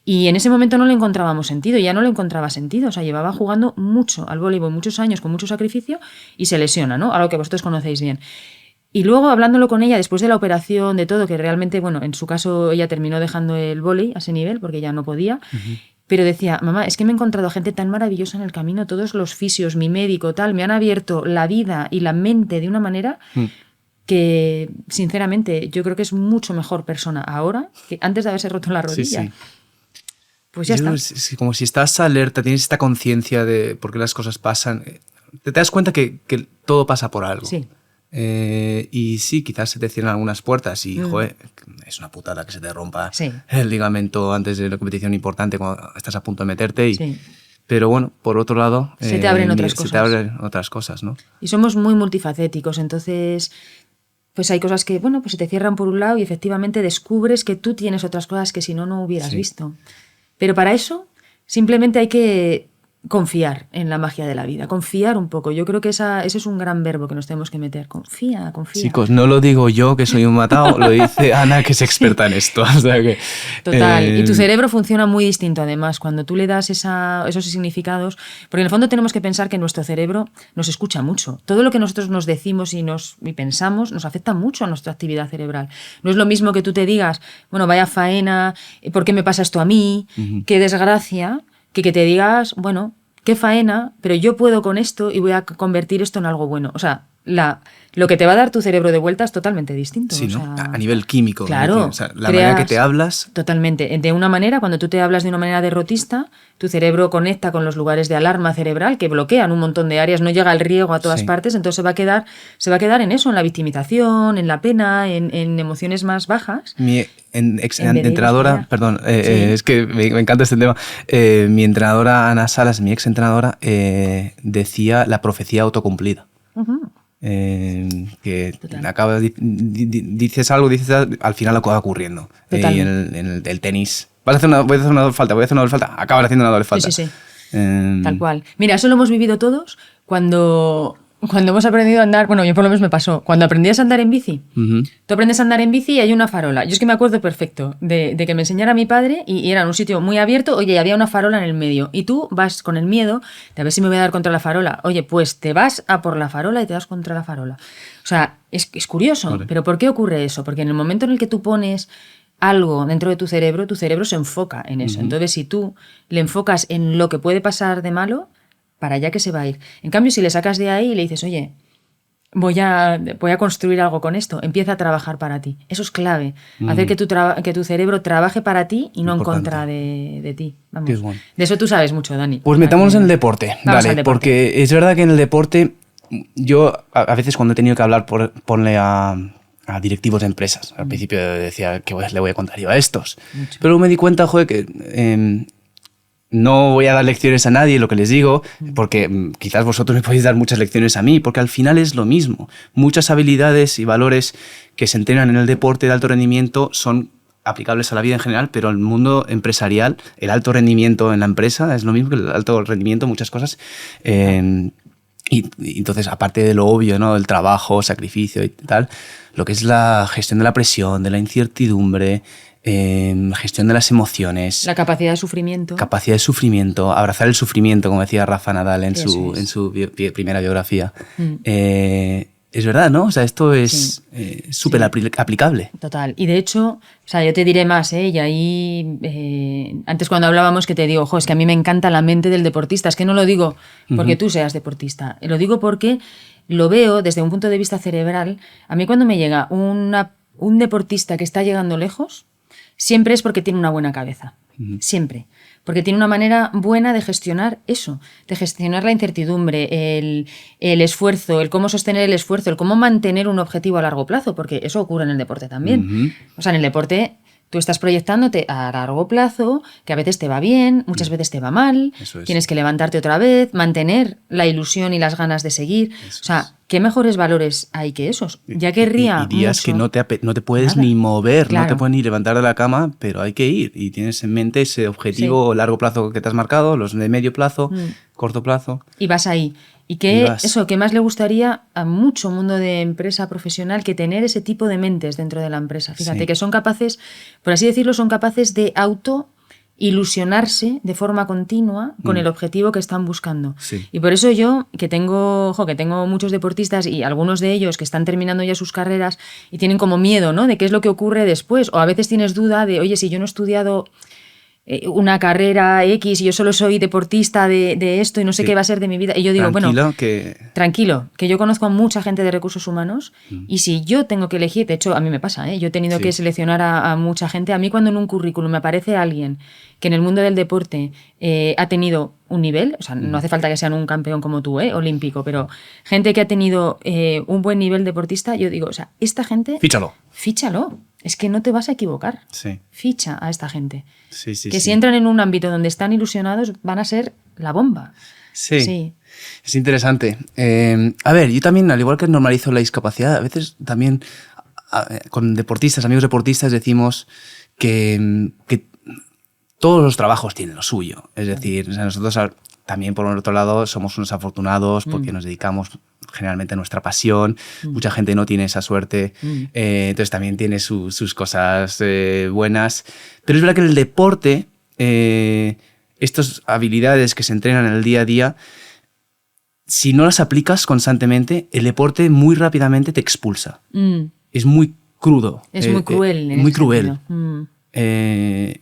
Y en ese momento no le encontrábamos sentido, ya no le encontraba sentido, o sea, llevaba jugando mucho al voleibol, muchos años, con mucho sacrificio, y se lesiona, ¿no? Algo que vosotros conocéis bien. Y luego, hablándolo con ella, después de la operación, de todo, que realmente, bueno, en su caso ella terminó dejando el vóley a ese nivel porque ya no podía, pero decía, mamá, es que me he encontrado gente tan maravillosa en el camino, todos los fisios, mi médico, tal, me han abierto la vida y la mente de una manera que, sinceramente, yo creo que es mucho mejor persona ahora que antes de haberse roto la rodilla. Sí. Pues ya está. Como si estás alerta, tienes esta conciencia de por qué las cosas pasan, te das cuenta que todo pasa por algo. Sí. Y sí, quizás se te cierran algunas puertas y, joder, es una putada que se te rompa el ligamento antes de una competición importante cuando estás a punto de meterte. Pero bueno, por otro lado... se te abren otras cosas. Se te abren otras cosas, ¿no? Y somos muy multifacéticos, entonces... pues hay cosas que, bueno, pues se te cierran por un lado y efectivamente descubres que tú tienes otras cosas que si no, no hubieras visto. Pero para eso simplemente hay que confiar en la magia de la vida, confiar un poco. Yo creo que ese es un gran verbo que nos tenemos que meter. Confía. Chicos, no lo digo yo, que soy un matado, lo dice Ana, que es experta en esto. O sea que, total. Y tu cerebro funciona muy distinto, además, cuando tú le das esos significados, porque en el fondo tenemos que pensar que nuestro cerebro nos escucha mucho. Todo lo que nosotros nos decimos y pensamos nos afecta mucho a nuestra actividad cerebral. No es lo mismo que tú te digas, bueno, vaya faena, ¿por qué me pasa esto a mí? Qué desgracia, que te digas, bueno, qué faena, pero yo puedo con esto y voy a convertir esto en algo bueno. O sea, lo que te va a dar tu cerebro de vuelta es totalmente distinto. Sí, ¿no? O sea, a nivel químico. Claro. O sea, la manera que te hablas. Totalmente. De una manera, cuando tú te hablas de una manera derrotista, tu cerebro conecta con los lugares de alarma cerebral que bloquean un montón de áreas, no llega el riego a todas partes, entonces se va a quedar en eso, en la victimización, en la pena, en emociones más bajas. Mi entrenadora, perdón, es que me encanta este tema. Mi entrenadora Ana Salas, mi ex entrenadora, decía la profecía autocumplida. Que dices algo, al final acaba ocurriendo. Y en el tenis, voy a hacer una doble falta, acabas haciendo una doble falta. Sí. Tal cual. Mira, eso lo hemos vivido todos cuando hemos aprendido a andar, bueno, yo por lo menos me pasó, cuando aprendías a andar en bici, tú aprendes a andar en bici y hay una farola. Yo es que me acuerdo perfecto de que me enseñara mi padre y era en un sitio muy abierto, oye, y había una farola en el medio y tú vas con el miedo de a ver si me voy a dar contra la farola. Oye, pues te vas a por la farola y te das contra la farola. O sea, es curioso, vale. Pero ¿por qué ocurre eso? Porque en el momento en el que tú pones algo dentro de tu cerebro se enfoca en eso. Entonces, si tú le enfocas en lo que puede pasar de malo, para allá que se va a ir. En cambio, si le sacas de ahí y le dices, oye, voy a construir algo con esto, empieza a trabajar para ti. Eso es clave. Hacer que tu cerebro trabaje para ti y no en contra de ti. Vamos. Bueno. De eso tú sabes mucho, Dani. Pues metámonos en el deporte. Dale, porque es verdad que en el deporte, yo a veces cuando he tenido que hablar, ponle a directivos de empresas. Al principio decía que le voy a contar yo a estos. Mucho. Pero me di cuenta, joder, que no voy a dar lecciones a nadie, lo que les digo, porque quizás vosotros me podéis dar muchas lecciones a mí, porque al final es lo mismo. Muchas habilidades y valores que se entrenan en el deporte de alto rendimiento son aplicables a la vida en general, pero el mundo empresarial, el alto rendimiento en la empresa es lo mismo que el alto rendimiento en muchas cosas. Y entonces, aparte de lo obvio, ¿no? El trabajo, sacrificio y tal, lo que es la gestión de la presión, de la incertidumbre, gestión de las emociones. La capacidad de sufrimiento. Capacidad de sufrimiento, abrazar el sufrimiento, como decía Rafa Nadal en su primera biografía. Es verdad, ¿no? O sea, esto es súper aplicable. Total. Y de hecho, o sea, yo te diré más, y ahí, antes cuando hablábamos que te digo, es que a mí me encanta la mente del deportista. Es que no lo digo porque tú seas deportista, lo digo porque lo veo desde un punto de vista cerebral. A mí cuando me llega un deportista que está llegando lejos, siempre es porque tiene una buena cabeza. Siempre. Porque tiene una manera buena de gestionar eso, de gestionar la incertidumbre, el esfuerzo, el cómo sostener el esfuerzo, el cómo mantener un objetivo a largo plazo, porque eso ocurre en el deporte también. O sea, en el deporte tú estás proyectándote a largo plazo, que a veces te va bien, muchas veces te va mal, tienes que levantarte otra vez, mantener la ilusión y las ganas de seguir. O sea, ¿qué mejores valores hay que esos? Ya querría y días mucho. Que no te puedes ni mover, no te puedes ni levantar de la cama, pero hay que ir. Y tienes en mente ese objetivo largo plazo que te has marcado, los de medio plazo, corto plazo. Y vas ahí. Y ¿qué más le gustaría a mucho mundo de empresa profesional que tener ese tipo de mentes dentro de la empresa? Fíjate que son capaces, por así decirlo, son capaces de ilusionarse de forma continua con el objetivo que están buscando. Y por eso yo, que tengo muchos deportistas y algunos de ellos que están terminando ya sus carreras y tienen como miedo, ¿no?, de qué es lo que ocurre después, o a veces tienes duda de, oye, si yo no he estudiado una carrera X y yo solo soy deportista de esto y no sé qué va a ser de mi vida. Y yo digo, tranquilo, que yo conozco a mucha gente de recursos humanos y si yo tengo que elegir, de hecho a mí me pasa, yo he tenido que seleccionar a mucha gente. A mí cuando en un currículum me aparece alguien que en el mundo del deporte ha tenido un nivel, o sea, no hace falta que sean un campeón como tú, olímpico, pero gente que ha tenido un buen nivel deportista, yo digo, o sea, esta gente... Fíchalo. Es que no te vas a equivocar. Ficha a esta gente. Que si entran en un ámbito donde están ilusionados, van a ser la bomba. Sí. Es interesante. A ver, yo también, al igual que normalizo la discapacidad, a veces también con deportistas, amigos deportistas, decimos que todos los trabajos tienen lo suyo. Es decir, o sea, nosotros también por otro lado somos unos afortunados porque nos dedicamos generalmente a nuestra pasión. Mucha gente no tiene esa suerte, entonces también tiene sus cosas buenas. Pero es verdad que en el deporte, estas habilidades que se entrenan en el día a día, si no las aplicas constantemente, el deporte muy rápidamente te expulsa. Es muy crudo. Es muy cruel. Muy cruel.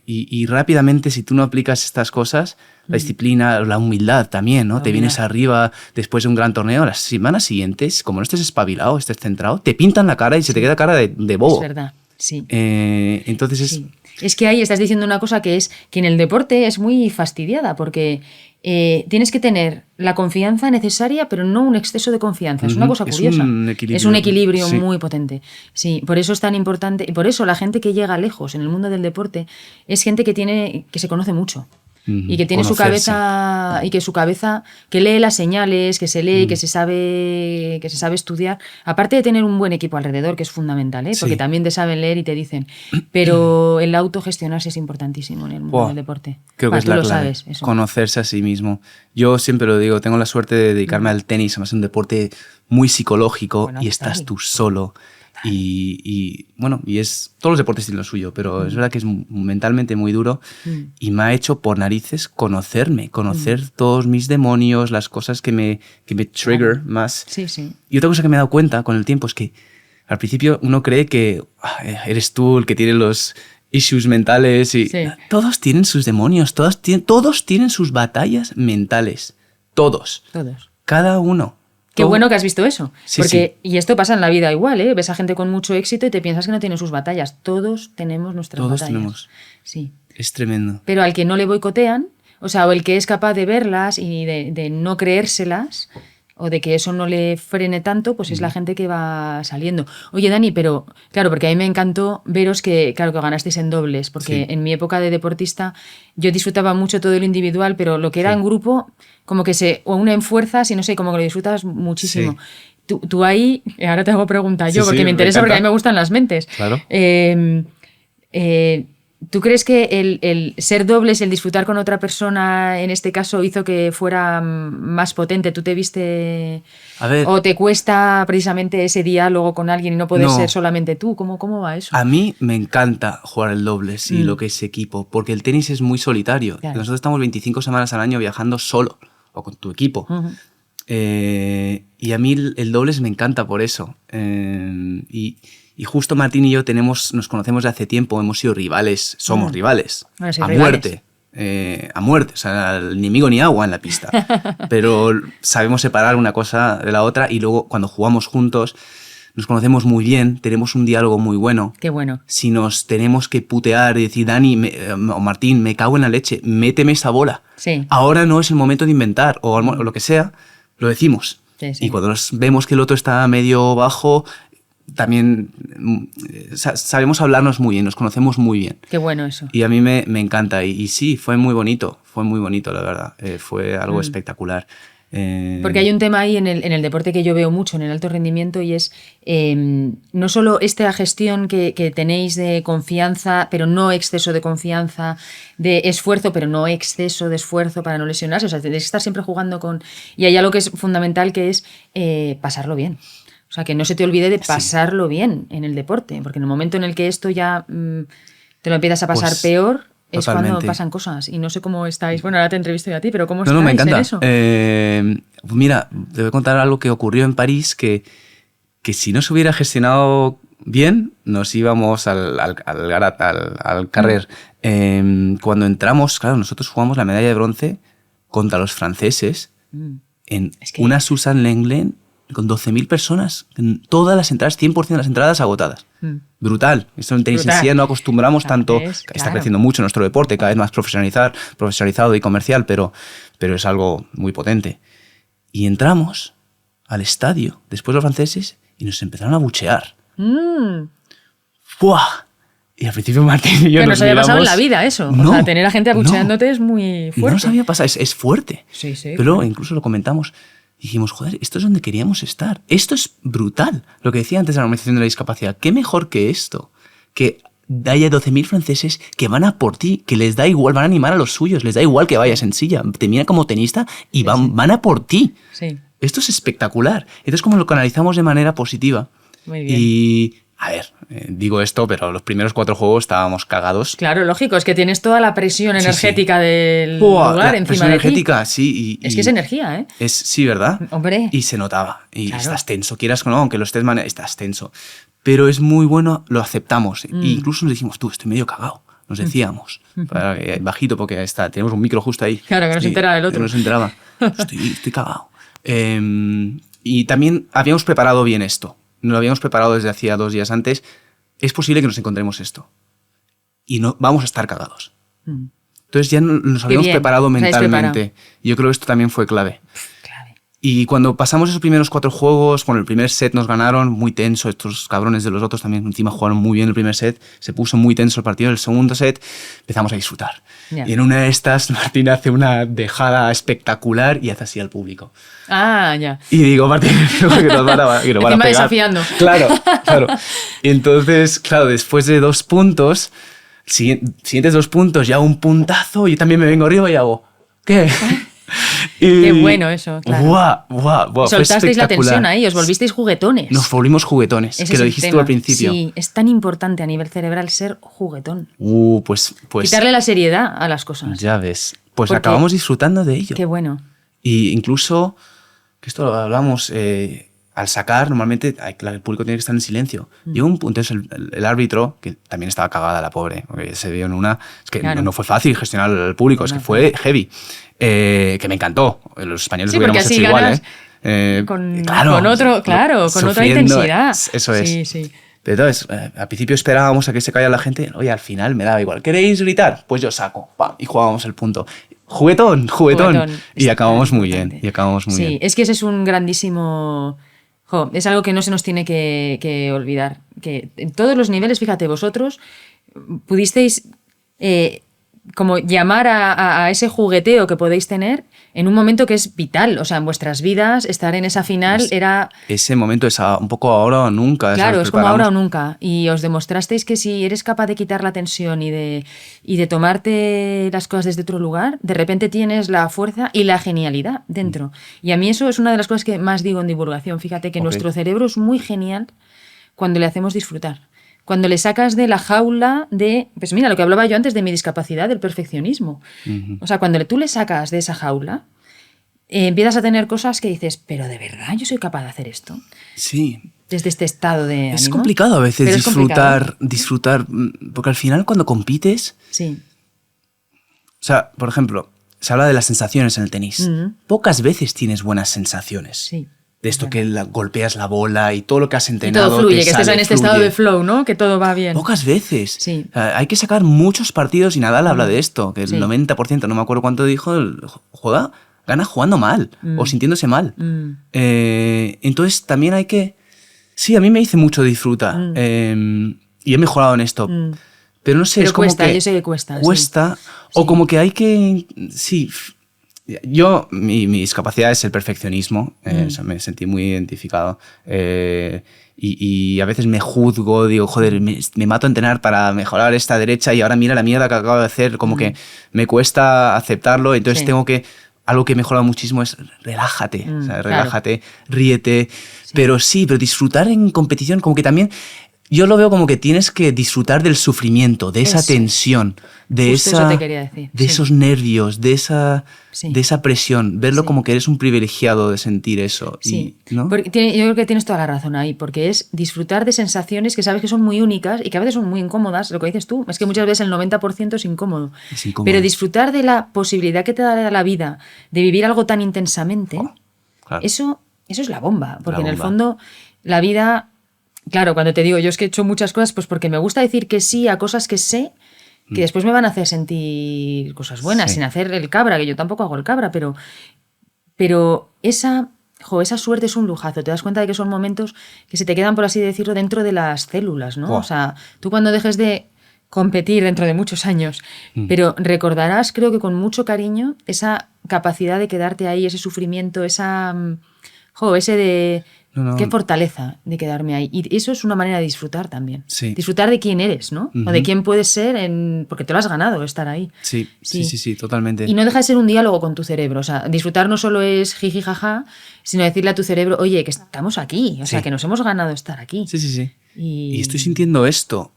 Y rápidamente, si tú no aplicas estas cosas, la disciplina, la humildad también, ¿no? Te vienes arriba después de un gran torneo, las semanas siguientes, como no estés espabilado, estés centrado, te pintan la cara y se te queda cara de bobo. Es verdad, sí. Entonces sí. Es que ahí estás diciendo una cosa que es que en el deporte es muy fastidiada porque tienes que tener la confianza necesaria, pero no un exceso de confianza. Es una cosa curiosa. Es un equilibrio sí. muy potente. Sí, por eso es tan importante. Y por eso la gente que llega lejos en el mundo del deporte es gente que se conoce mucho. Y que tiene su cabeza, y que su cabeza, que lee las señales, que se lee, que se sabe estudiar. Aparte de tener un buen equipo alrededor, que es fundamental, porque Sí. también te saben leer y te dicen. Pero el autogestionarse es importantísimo en el mundo del deporte. Creo que es la tú clave. Lo sabes, eso. Conocerse a sí mismo. Yo siempre lo digo, tengo la suerte de dedicarme al tenis, además es un deporte muy psicológico, Bueno, y estás tú solo. Y bueno, todos los deportes tienen lo suyo, pero es verdad que es mentalmente muy duro y me ha hecho por narices conocer todos mis demonios, las cosas que me trigger más. Sí, sí. Y otra cosa que me he dado cuenta con el tiempo es que al principio uno cree que eres tú el que tiene los issues mentales y todos tienen sus demonios, todos tienen sus batallas mentales, todos. Cada uno. Qué bueno que has visto eso. Sí, porque, y esto pasa en la vida igual, ¿eh? Ves a gente con mucho éxito y te piensas que no tiene sus batallas. Todos tenemos nuestras batallas. Todos tenemos. Sí. Es tremendo. Pero al que no le boicotean, o sea, o el que es capaz de verlas y de no creérselas, o de que eso no le frene tanto, pues es la gente que va saliendo. Oye, Dani, pero claro, porque a mí me encantó veros que ganasteis en dobles, porque en mi época de deportista yo disfrutaba mucho todo lo individual, pero lo que era en grupo, como que se une en fuerzas y no sé, como que lo disfrutas muchísimo. Tú ahí, ahora te hago pregunta yo, porque me interesa, porque a mí me gustan las mentes. Claro. ¿Tú crees que el ser dobles, el disfrutar con otra persona, en este caso, hizo que fuera más potente? ¿Tú te viste o te cuesta precisamente ese diálogo con alguien y no poder ser solamente tú? ¿Cómo va eso? A mí me encanta jugar el dobles y lo que es equipo, porque el tenis es muy solitario. Claro. Nosotros estamos 25 semanas al año viajando solo o con tu equipo. Y a mí el dobles me encanta por eso. Y justo Martín y yo nos conocemos de hace tiempo, hemos sido rivales, somos rivales, a muerte. A muerte, o sea, ni migo ni agua en la pista. Pero sabemos separar una cosa de la otra y luego cuando jugamos juntos nos conocemos muy bien, tenemos un diálogo muy bueno. Qué bueno. Si nos tenemos que putear y decir, Dani o Martín, me cago en la leche, méteme esa bola. Sí. Ahora no es el momento de inventar o lo que sea, lo decimos. Sí, sí. Y cuando vemos que el otro está medio bajo, también sabemos hablarnos muy bien, nos conocemos muy bien. Qué bueno eso. Y a mí me encanta. Y sí, fue muy bonito, la verdad. Fue algo espectacular. Porque hay un tema ahí en el deporte que yo veo mucho, en el alto rendimiento, y es no solo esta gestión que tenéis de confianza, pero no exceso de confianza, de esfuerzo, pero no exceso de esfuerzo para no lesionarse. O sea, tenéis que estar siempre jugando con... Y hay algo que es fundamental, que es pasarlo bien. O sea, que no se te olvide de pasarlo bien en el deporte, porque en el momento en el que esto ya te lo empiezas a pasar peor, es cuando pasan cosas. Y no sé cómo estáis. Bueno, ahora te entrevisto yo a ti, pero ¿cómo estáis me encanta. en eso? Mira, te voy a contar algo que ocurrió en París, que si no se hubiera gestionado bien, nos íbamos al carrer. Cuando entramos, claro, nosotros jugamos la medalla de bronce contra los franceses en una Susan Lenglen con 12.000 personas, todas las entradas, 100% de las entradas agotadas. Brutal. Esto en tenis en sí no acostumbramos tanto. Está creciendo mucho nuestro deporte, cada vez más profesionalizado y comercial, pero es algo muy potente. Y entramos al estadio, después los franceses, y nos empezaron a buchear. ¡Buah! Y al principio Martín y yo nos había pasado en la vida eso. O sea, tener a gente abucheándote es muy fuerte. No nos había pasado, es fuerte. Sí, sí. Pero incluso lo comentamos. Dijimos, joder, esto es donde queríamos estar. Esto es brutal. Lo que decía antes de la normalización de la discapacidad. ¿Qué mejor que esto? Que haya 12.000 franceses que van a por ti, que les da igual, van a animar a los suyos, les da igual que vayas en silla, te miran como tenista y van a por ti. Sí. Esto es espectacular. Entonces, como lo canalizamos de manera positiva. Muy bien. Y, a ver, digo esto, pero los primeros 4 juegos estábamos cagados. Claro, lógico, es que tienes toda la presión energética del Buah, lugar la encima presión de ti. energética, sí. Es que es energía, ¿eh? Sí, ¿verdad? Hombre. Y se notaba. Y Claro. estás tenso, quieras o no, aunque lo estés estás tenso. Pero es muy bueno, lo aceptamos. E incluso nos decimos, tú, estoy medio cagado. Nos decíamos. Bajito, porque tenemos un micro justo ahí. Claro, que no se entera del otro. Que no se enteraba. Estoy cagado. Y también habíamos preparado bien esto. Nos lo habíamos preparado desde hacía 2 días antes. Es posible que nos encontremos esto. Y no vamos a estar cagados. Entonces ya nos habíamos preparado mentalmente. Y yo creo que esto también fue clave. Y cuando pasamos esos primeros 4 juegos, bueno, el primer set nos ganaron, muy tenso, estos cabrones de los otros también encima jugaron muy bien el primer set, se puso muy tenso el partido, el segundo set empezamos a disfrutar. Y en una de estas, Martín hace una dejada espectacular y hace así al público. Ah, ya. Y digo, Martín, que nos van a pegar. Desafiando. Claro. Y entonces, claro, después de 2 puntos, siguientes 2 puntos, ya un puntazo, yo también me vengo arriba y hago, ¿qué? Qué bueno eso, claro. Buah, soltasteis la tensión ahí, os volvisteis juguetones. Nos volvimos juguetones, que lo dijiste tú al principio. Sí, es tan importante a nivel cerebral ser juguetón. Pues quitarle la seriedad a las cosas. Ya ves. Pues acabamos disfrutando de ello. Qué bueno. Y incluso, que esto lo hablamos, al sacar, normalmente el público tiene que estar en silencio. Llegó un punto, entonces el árbitro, que también estaba cagada la pobre, porque se vio en una... Es que no fue fácil gestionar al público, es que fue heavy. Que me encantó. Los españoles lo hubiéramos hecho igual, con otra intensidad. Eso es. Sí. Pero entonces, al principio esperábamos a que se callara la gente. Oye, al final me daba igual. ¿Queréis gritar? Pues yo saco. ¡Pam! Y jugábamos el punto. Juguetón. Y acabamos muy bien. Sí, es que ese es un grandísimo... es algo que no se nos tiene que olvidar. Que en todos los niveles, fíjate, vosotros pudisteis como llamar a ese jugueteo que podéis tener en un momento que es vital. O sea, en vuestras vidas, estar en esa final era... Ese momento es un poco ahora o nunca. Claro, es como ahora o nunca. Y os demostrasteis que si eres capaz de quitar la tensión y de tomarte las cosas desde otro lugar, de repente tienes la fuerza y la genialidad dentro. Y a mí eso es una de las cosas que más digo en divulgación. Fíjate que nuestro cerebro es muy genial cuando le hacemos disfrutar. Cuando le sacas de la jaula de... Pues mira, lo que hablaba yo antes de mi discapacidad, del perfeccionismo. O sea, cuando tú le sacas de esa jaula, empiezas a tener cosas que dices, pero ¿de verdad yo soy capaz de hacer esto? Sí. Desde este estado de ánimo. Es complicado a veces disfrutar, porque al final cuando compites... Sí. O sea, por ejemplo, se habla de las sensaciones en el tenis. Pocas veces tienes buenas sensaciones. Sí. De esto que golpeas la bola y todo lo que has entrenado. Y todo fluye, que estés en este estado de flow, ¿no? Que todo va bien. Pocas veces. Sí. O sea, hay que sacar muchos partidos y Nadal habla de esto, que el 90%, no me acuerdo cuánto dijo, gana jugando mal o sintiéndose mal. Entonces también hay que... Sí, a mí me dice mucho disfruta y he mejorado en esto. Pero no sé, pero es como cuesta, que... yo sé que cuesta. Cuesta, o como que hay que... Sí... Yo, mi discapacidad es el perfeccionismo, o sea, me sentí muy identificado y a veces me juzgo, digo, joder, me mato a entrenar para mejorar esta derecha y ahora mira la mierda que acabo de hacer, como que me cuesta aceptarlo, entonces tengo que... Algo que he mejorado muchísimo es relájate, o sea, relájate, ríete, pero disfrutar en competición, como que también... Yo lo veo como que tienes que disfrutar del sufrimiento, de esa tensión, de eso te quería decir. De esos nervios, de esa presión, verlo como que eres un privilegiado de sentir eso. Sí. ¿No? Yo creo que tienes toda la razón ahí, porque es disfrutar de sensaciones que sabes que son muy únicas y que a veces son muy incómodas. Lo que dices tú, es que muchas veces el 90% es incómodo. Pero disfrutar de la posibilidad que te da la vida de vivir algo tan intensamente, claro. Eso es la bomba, porque en el fondo la vida... Claro, cuando te digo, yo es que he hecho muchas cosas pues porque me gusta decir que sí a cosas que sé que después me van a hacer sentir cosas buenas, sin hacer el cabra, que yo tampoco hago el cabra, pero esa suerte es un lujazo. Te das cuenta de que son momentos que se te quedan, por así decirlo, dentro de las células, ¿no? O sea, tú cuando dejes de competir dentro de muchos años, pero recordarás, creo que con mucho cariño, esa capacidad de quedarte ahí, ese sufrimiento, ese de... No. Qué fortaleza de quedarme ahí. Y eso es una manera de disfrutar también. Sí. Disfrutar de quién eres, ¿no? O de quién puedes ser porque te lo has ganado estar ahí. Sí, totalmente. Y no deja de ser un diálogo con tu cerebro. O sea, disfrutar no solo es jiji jaja, sino decirle a tu cerebro, oye, que estamos aquí. O sea, que nos hemos ganado estar aquí. Sí. Y estoy sintiendo esto.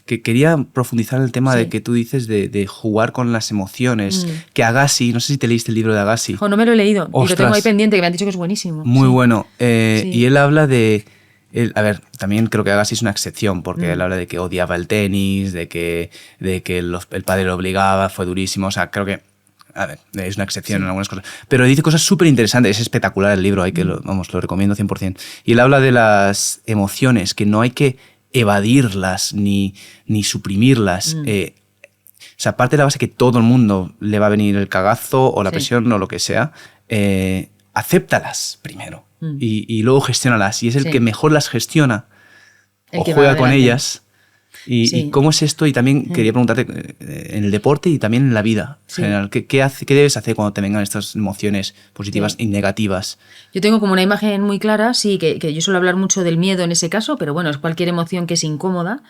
Que quería profundizar en el tema de que tú dices de jugar con las emociones. Que Agassi, no sé si te leíste el libro de Agassi. No me lo he leído. Ostras, y lo tengo ahí pendiente, que me han dicho que es buenísimo. Muy bueno. Y él habla de... a ver, también creo que Agassi es una excepción, porque él habla de que odiaba el tenis, de que el padre lo obligaba, fue durísimo. O sea, creo que... A ver, es una excepción en algunas cosas. Pero dice cosas súper interesantes. Es espectacular el libro, lo recomiendo 100%. Y él habla de las emociones, que no hay que evadirlas ni suprimirlas. O sea, parte de la base que todo el mundo le va a venir el cagazo o la presión o lo que sea, acéptalas primero y luego gestiónalas. Y es el que mejor las gestiona o juega con ellas. ¿Y cómo es esto? Y también quería preguntarte, en el deporte y también en la vida en general, ¿qué debes hacer cuando te vengan estas emociones positivas y negativas? Yo tengo como una imagen muy clara, que yo suelo hablar mucho del miedo en ese caso, pero bueno, es cualquier emoción que es incómoda,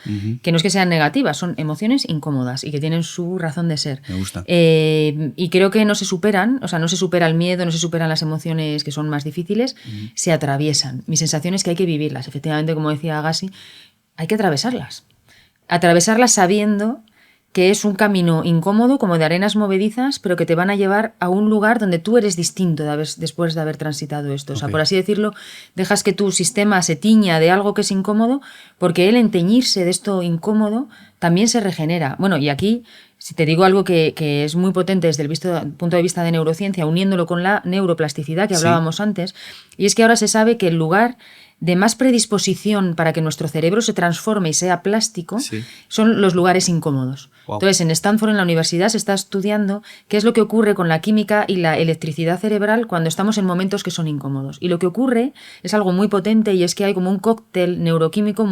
que no es que sean negativas, son emociones incómodas y que tienen su razón de ser. Me gusta. Y creo que no se superan, o sea, no se supera el miedo, no se superan las emociones que son más difíciles, se atraviesan. Mi sensación es que hay que vivirlas, efectivamente, como decía Agassi, hay que atravesarlas. Atravesarlas sabiendo que es un camino incómodo, como de arenas movedizas, pero que te van a llevar a un lugar donde tú eres distinto después de haber transitado esto. O sea, por así decirlo, dejas que tu sistema se tiña de algo que es incómodo, porque él, en teñirse de esto incómodo, también se regenera. Bueno, y aquí, si te digo algo que es muy potente desde el punto de vista de neurociencia, uniéndolo con la neuroplasticidad que hablábamos antes, y es que ahora se sabe que el lugar de más predisposición para que nuestro cerebro se transforme y sea plástico son los lugares incómodos. Wow. Entonces, en Stanford, en la universidad, se está estudiando qué es lo que ocurre con la química y la electricidad cerebral cuando estamos en momentos que son incómodos. Y lo que ocurre es algo muy potente, y es que hay como un cóctel neuroquímico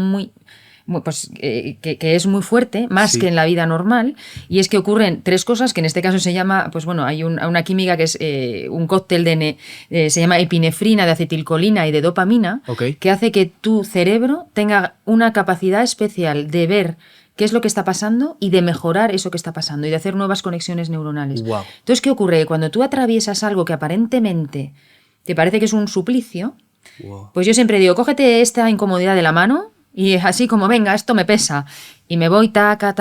que es muy fuerte, más que en la vida normal, y es que ocurren tres cosas que en este caso se llama, pues bueno, hay una química que es un cóctel se llama epinefrina, de acetilcolina y de dopamina, que hace que tu cerebro tenga una capacidad especial de ver qué es lo que está pasando y de mejorar eso que está pasando y de hacer nuevas conexiones neuronales. Wow. Entonces, ¿qué ocurre? Cuando tú atraviesas algo que aparentemente te parece que es un suplicio, pues yo siempre digo, cógete esta incomodidad de la mano y es así como, venga, esto me pesa. Y me voy taca,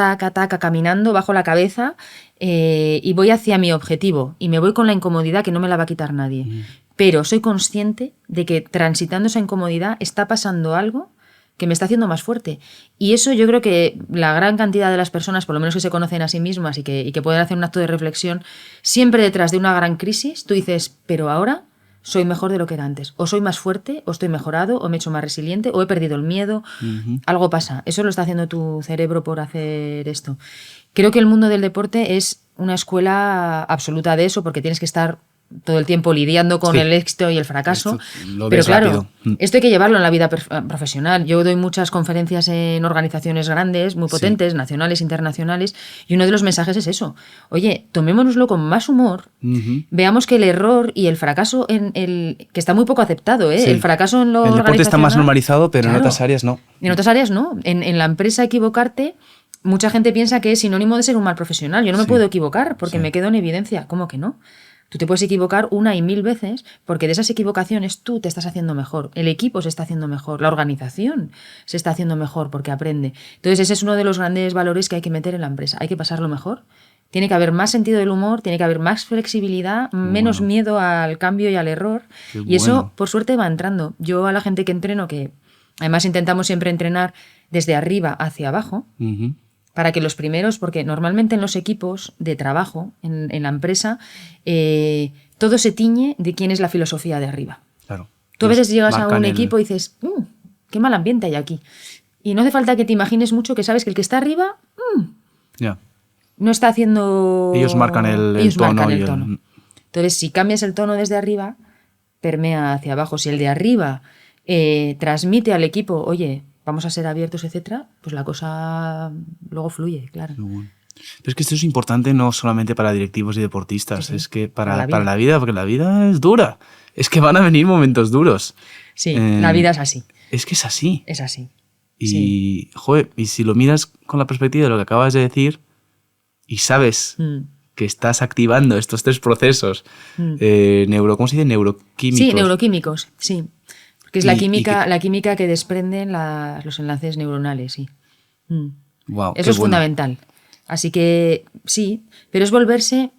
caminando, bajo la cabeza y voy hacia mi objetivo. Y me voy con la incomodidad que no me la va a quitar nadie. Pero soy consciente de que transitando esa incomodidad está pasando algo que me está haciendo más fuerte. Y eso yo creo que la gran cantidad de las personas, por lo menos que se conocen a sí mismas y que pueden hacer un acto de reflexión, siempre detrás de una gran crisis, tú dices, pero ahora soy mejor de lo que era antes, o soy más fuerte, o estoy mejorado, o me he hecho más resiliente, o he perdido el miedo, algo pasa. Eso lo está haciendo tu cerebro por hacer esto. Creo que el mundo del deporte es una escuela absoluta de eso, porque tienes que estar todo el tiempo lidiando con el éxito y el fracaso. Pero claro, rápido. Esto hay que llevarlo en la vida profesional. Yo doy muchas conferencias en organizaciones grandes, muy potentes, nacionales, internacionales, y uno de los mensajes es eso. Oye, tomémonoslo con más humor, veamos que el error y el fracaso, que está muy poco aceptado, el fracaso en lo organizacional. El deporte está más normalizado, pero en otras áreas no. En otras áreas no. En la empresa, equivocarte, mucha gente piensa que es sinónimo de ser un mal profesional. Yo no me puedo equivocar porque me quedo en evidencia. ¿Cómo que no? Tú te puedes equivocar 1 y 1000 veces, porque de esas equivocaciones tú te estás haciendo mejor, el equipo se está haciendo mejor, la organización se está haciendo mejor porque aprende. Entonces ese es uno de los grandes valores que hay que meter en la empresa. Hay que pasarlo mejor. Tiene que haber más sentido del humor, tiene que haber más flexibilidad, menos miedo al cambio y al error. Y eso, por suerte, va entrando. Yo a la gente que entreno, que además intentamos siempre entrenar desde arriba hacia abajo, para que los primeros, porque normalmente en los equipos de trabajo, en la empresa, todo se tiñe de quién es la filosofía de arriba. Claro. Tú a veces llegas a un equipo y dices, qué mal ambiente hay aquí. Y no hace falta que te imagines mucho, que sabes que el que está arriba no está haciendo... Ellos marcan el tono. Entonces, si cambias el tono desde arriba, permea hacia abajo. Si el de arriba transmite al equipo, oye, vamos a ser abiertos, etcétera, pues la cosa luego fluye, claro. Pero es que esto es importante no solamente para directivos y deportistas, es que para la vida, porque la vida es dura. Es que van a venir momentos duros. Sí, la vida es así. Es que es así. Es así. Y, sí. Joder, y si lo miras con la perspectiva de lo que acabas de decir y sabes que estás activando estos 3 procesos, ¿cómo se dice? Neuroquímicos. Sí, neuroquímicos, sí. Porque es la química que desprenden los enlaces neuronales, sí. Wow, eso es fundamental. Así que sí, pero es volverse,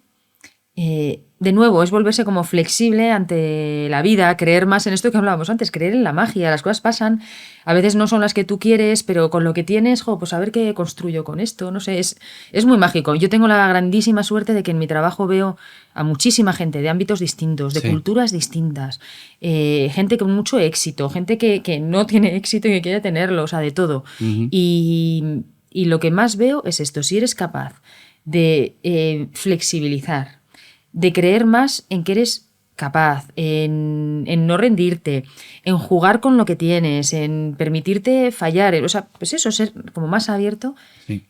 de nuevo, es volverse como flexible ante la vida, creer más en esto que hablábamos antes, creer en la magia, las cosas pasan, a veces no son las que tú quieres, pero con lo que tienes, pues a ver qué construyo con esto, no sé, es muy mágico. Yo tengo la grandísima suerte de que en mi trabajo veo a muchísima gente de ámbitos distintos, de culturas distintas, gente con mucho éxito, gente que no tiene éxito y que quiere tenerlo, o sea, de todo. Y lo que más veo es esto, si eres capaz de flexibilizar, de creer más en que eres capaz, en no rendirte, en jugar con lo que tienes, en permitirte fallar, o sea, pues eso, ser como más abierto,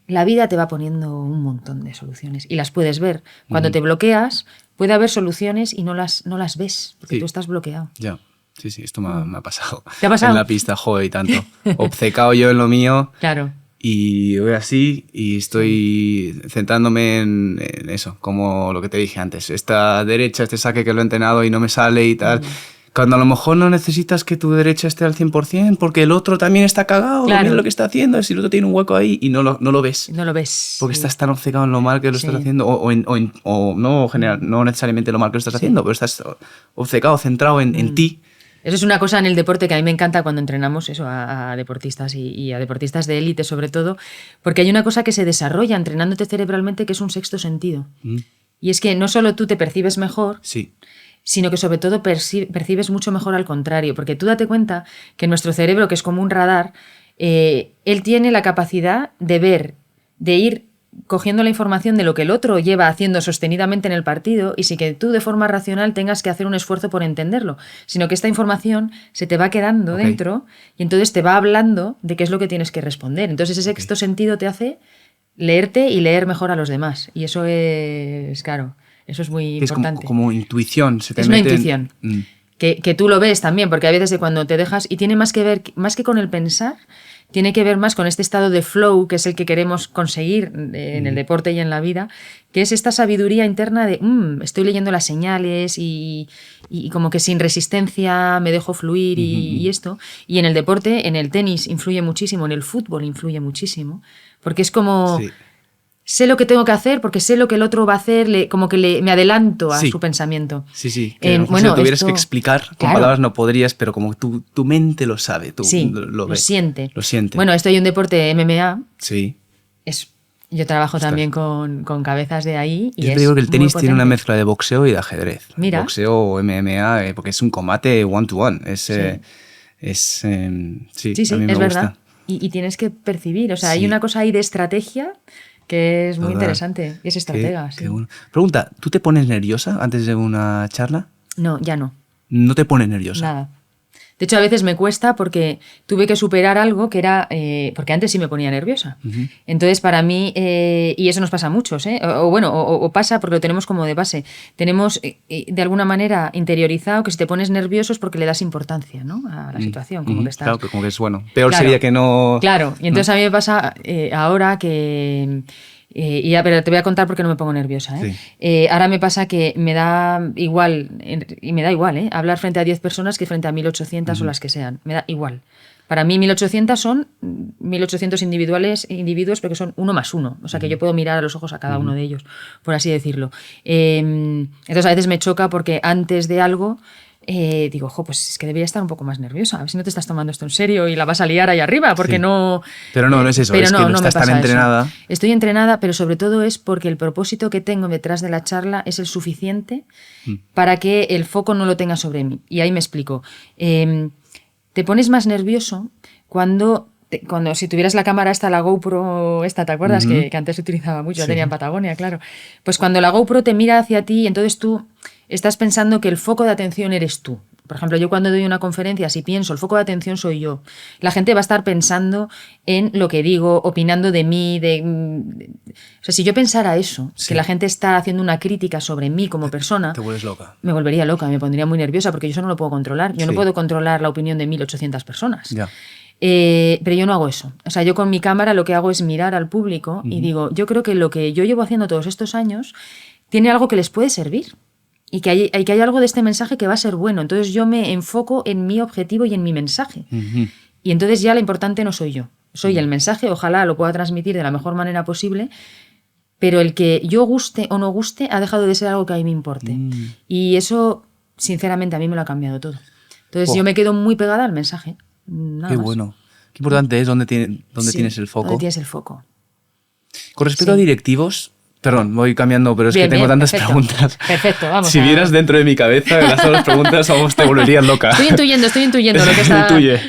la vida te va poniendo un montón de soluciones y las puedes ver. Cuando te bloqueas, puede haber soluciones y no las ves, porque tú estás bloqueado. Ya. Sí, esto me ha pasado. ¿Te ha pasado? En la pista, joder, y tanto. Obcecado yo en lo mío. Claro. Y voy así y estoy centrándome en eso, como lo que te dije antes. Esta derecha, este saque que lo he entrenado y no me sale y tal. Cuando a lo mejor no necesitas que tu derecha esté al 100% porque el otro también está cagado, mira lo que está haciendo, si el otro tiene un hueco ahí y no lo ves. No lo ves. Porque estás tan obcecado en lo mal que lo estás haciendo, o no, no necesariamente lo mal que lo estás haciendo, pero estás obcecado, centrado en ti. Eso es una cosa en el deporte que a mí me encanta cuando entrenamos eso a deportistas y a deportistas de élite sobre todo, porque hay una cosa que se desarrolla entrenándote cerebralmente que es un sexto sentido. Y es que no solo tú te percibes mejor, sino que sobre todo percibes mucho mejor al contrario, porque tú date cuenta que nuestro cerebro, que es como un radar, él tiene la capacidad de ver, de ir cogiendo la información de lo que el otro lleva haciendo sostenidamente en el partido y sin que tú de forma racional tengas que hacer un esfuerzo por entenderlo, sino que esta información se te va quedando dentro y entonces te va hablando de qué es lo que tienes que responder. Entonces ese sexto sentido te hace leerte y leer mejor a los demás. Y eso es, claro, eso es muy importante. Es como intuición. Es una intuición. Que tú lo ves también, porque a veces cuando te dejas, y tiene más que ver, más que con el pensar, tiene que ver más con este estado de flow, que es el que queremos conseguir en el deporte y en la vida, que es esta sabiduría interna de estoy leyendo las señales y como que sin resistencia me dejo fluir y esto. Y en el deporte, en el tenis influye muchísimo, en el fútbol influye muchísimo, porque es como... Sé lo que tengo que hacer porque sé lo que el otro va a hacer, como que me adelanto a su pensamiento. Sí. Que si lo tuvieras que explicar con palabras no podrías, pero como tu mente lo sabe, tú lo ves. Lo siente. Bueno, esto hay un deporte MMA. Sí. Yo trabajo también con cabezas de ahí. Y yo te digo que el tenis tiene una mezcla de boxeo y de ajedrez. Mira. Boxeo o MMA, porque es un combate one-to-one. Sí, a mí me es gusta. Verdad. Y tienes que percibir, o sea, hay una cosa ahí de estrategia que es muy interesante. Y es estratega. Qué bueno. Pregunta, ¿tú te pones nerviosa antes de una charla? No, ya no. ¿No te pones nerviosa? Nada. De hecho, a veces me cuesta porque tuve que superar algo que era... porque antes sí me ponía nerviosa. Entonces, para mí... y eso nos pasa a muchos, ¿eh? O pasa porque lo tenemos como de base. Tenemos, de alguna manera, interiorizado que si te pones nervioso es porque le das importancia, ¿no? A la situación. Como que estás... Claro, como que es bueno. Peor sería que no... Claro. Y entonces a mí me pasa ahora que... pero te voy a contar por qué no me pongo nerviosa. Ahora me pasa que me da igual, y me da igual, hablar frente a 10 personas que frente a 1800 o las que sean. Me da igual. Para mí 1800 son 1800 individuos, pero que son 1 más 1. O sea, que yo puedo mirar a los ojos a cada uno de ellos, por así decirlo. Entonces a veces me choca porque antes de algo... digo, pues es que debería estar un poco más nerviosa. A ver si no te estás tomando esto en serio y la vas a liar ahí arriba, porque no... Pero no es eso, es que no estás tan entrenada. Eso. Estoy entrenada, pero sobre todo es porque el propósito que tengo detrás de la charla es el suficiente para que el foco no lo tenga sobre mí. Y ahí me explico. Te pones más nervioso cuando si tuvieras la cámara la GoPro ¿te acuerdas? Que antes se utilizaba mucho, la tenía en Patagonia, claro. Pues cuando la GoPro te mira hacia ti, entonces tú estás pensando que el foco de atención eres tú. Por ejemplo, yo cuando doy una conferencia, si pienso, el foco de atención soy yo. La gente va a estar pensando en lo que digo, opinando de mí. O sea, si yo pensara eso, que la gente está haciendo una crítica sobre mí como persona... Te vuelves loca. Me volvería loca, me pondría muy nerviosa porque yo eso no lo puedo controlar. Yo no puedo controlar la opinión de 1.800 personas. Ya. Pero yo no hago eso. O sea, yo con mi cámara lo que hago es mirar al público y digo, yo creo que lo que yo llevo haciendo todos estos años tiene algo que les puede servir. Y que hay algo de este mensaje que va a ser bueno. Entonces yo me enfoco en mi objetivo y en mi mensaje. Y entonces ya lo importante no soy yo. Soy el mensaje, ojalá lo pueda transmitir de la mejor manera posible, pero el que yo guste o no guste ha dejado de ser algo que a mí me importe. Y eso, sinceramente, a mí me lo ha cambiado todo. Entonces yo me quedo muy pegada al mensaje. Nada Qué más. bueno. Qué importante es dónde tienes el foco. ¿Dónde tienes el foco? Con respecto a directivos... Perdón, voy cambiando, pero es que tengo tantas preguntas. Perfecto, vamos. Si vieras dentro de mi cabeza las todas las preguntas, vamos, te volverías loca. Estoy intuyendo lo que está... Intuye.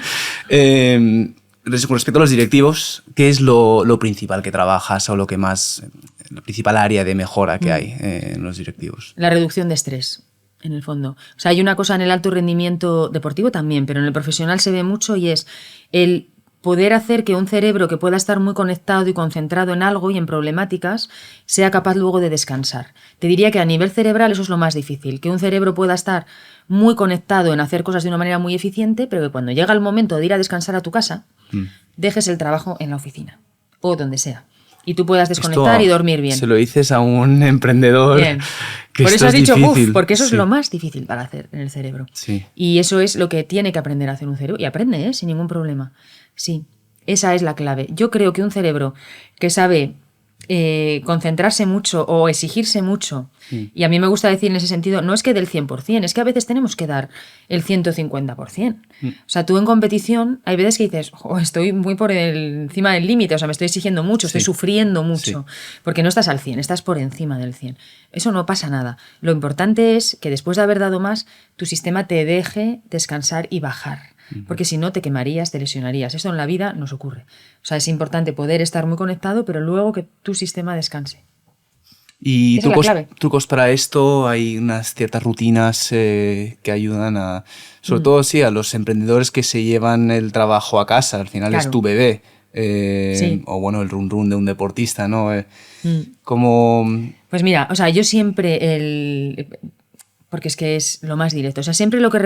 Con respecto a los directivos, ¿qué es lo principal que trabajas o la principal área de mejora que hay en los directivos? La reducción de estrés, en el fondo. O sea, hay una cosa en el alto rendimiento deportivo también, pero en el profesional se ve mucho y es el poder hacer que un cerebro que pueda estar muy conectado y concentrado en algo y en problemáticas sea capaz luego de descansar. Te diría que a nivel cerebral eso es lo más difícil, que un cerebro pueda estar muy conectado en hacer cosas de una manera muy eficiente, pero que cuando llega el momento de ir a descansar a tu casa, dejes el trabajo en la oficina o donde sea. Y tú puedas desconectar y dormir bien. Se lo dices a un emprendedor. Bien. Que por eso has dicho, porque eso es sí. lo más difícil para hacer en el cerebro. Sí. Y eso es lo que tiene que aprender a hacer un cerebro. Y aprende, sin ningún problema. Sí, esa es la clave. Yo creo que un cerebro que sabe concentrarse mucho o exigirse mucho, y a mí me gusta decir en ese sentido, no es que del 100%, es que a veces tenemos que dar el 150%. O sea, tú en competición hay veces que dices, estoy muy por encima del límite, o sea, me estoy exigiendo mucho, estoy sufriendo mucho, porque no estás al 100, estás por encima del 100. Eso no pasa nada. Lo importante es que después de haber dado más, tu sistema te deje descansar y bajar. Porque si no te quemarías, te lesionarías. Eso en la vida nos ocurre. O sea, es importante poder estar muy conectado, pero luego que tu sistema descanse. ¿Y trucos para esto? Hay unas ciertas rutinas que ayudan a, sobre todo a los emprendedores que se llevan el trabajo a casa. Al final es tu bebé. O bueno, el run de un deportista, ¿no? Pues mira, o sea, yo siempre porque es que es lo más directo. O sea, siempre lo que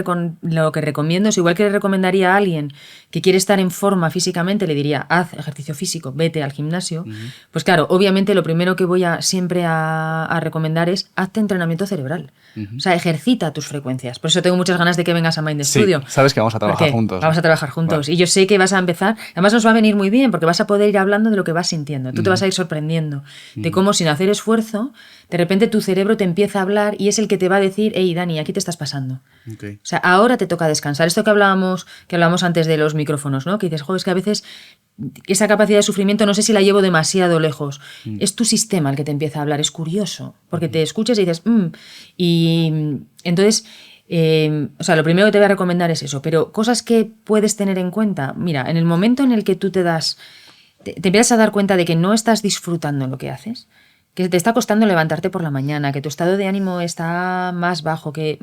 recomiendo es, igual que le recomendaría a alguien que quiere estar en forma físicamente, le diría, haz ejercicio físico, vete al gimnasio. Pues claro, obviamente lo primero que voy siempre a recomendar es, hazte entrenamiento cerebral. O sea, ejercita tus frecuencias. Por eso tengo muchas ganas de que vengas a Mind Studio. Sabes que vamos a trabajar juntos. Vamos a trabajar juntos. Vale. Y yo sé que vas a empezar, además nos va a venir muy bien, porque vas a poder ir hablando de lo que vas sintiendo. Tú te vas a ir sorprendiendo de cómo, sin hacer esfuerzo, de repente tu cerebro te empieza a hablar y es el que te va a decir, hey, Dani, aquí te estás pasando. O sea, ahora te toca descansar. Esto que hablábamos antes de los micrófonos, ¿no? Que dices, es que a veces esa capacidad de sufrimiento no sé si la llevo demasiado lejos. Es tu sistema el que te empieza a hablar. Es curioso, porque te escuchas y dices, Y entonces, o sea, lo primero que te voy a recomendar es eso. Pero cosas que puedes tener en cuenta. Mira, en el momento en el que tú te empiezas a dar cuenta de que no estás disfrutando lo que haces, que te está costando levantarte por la mañana, que tu estado de ánimo está más bajo, que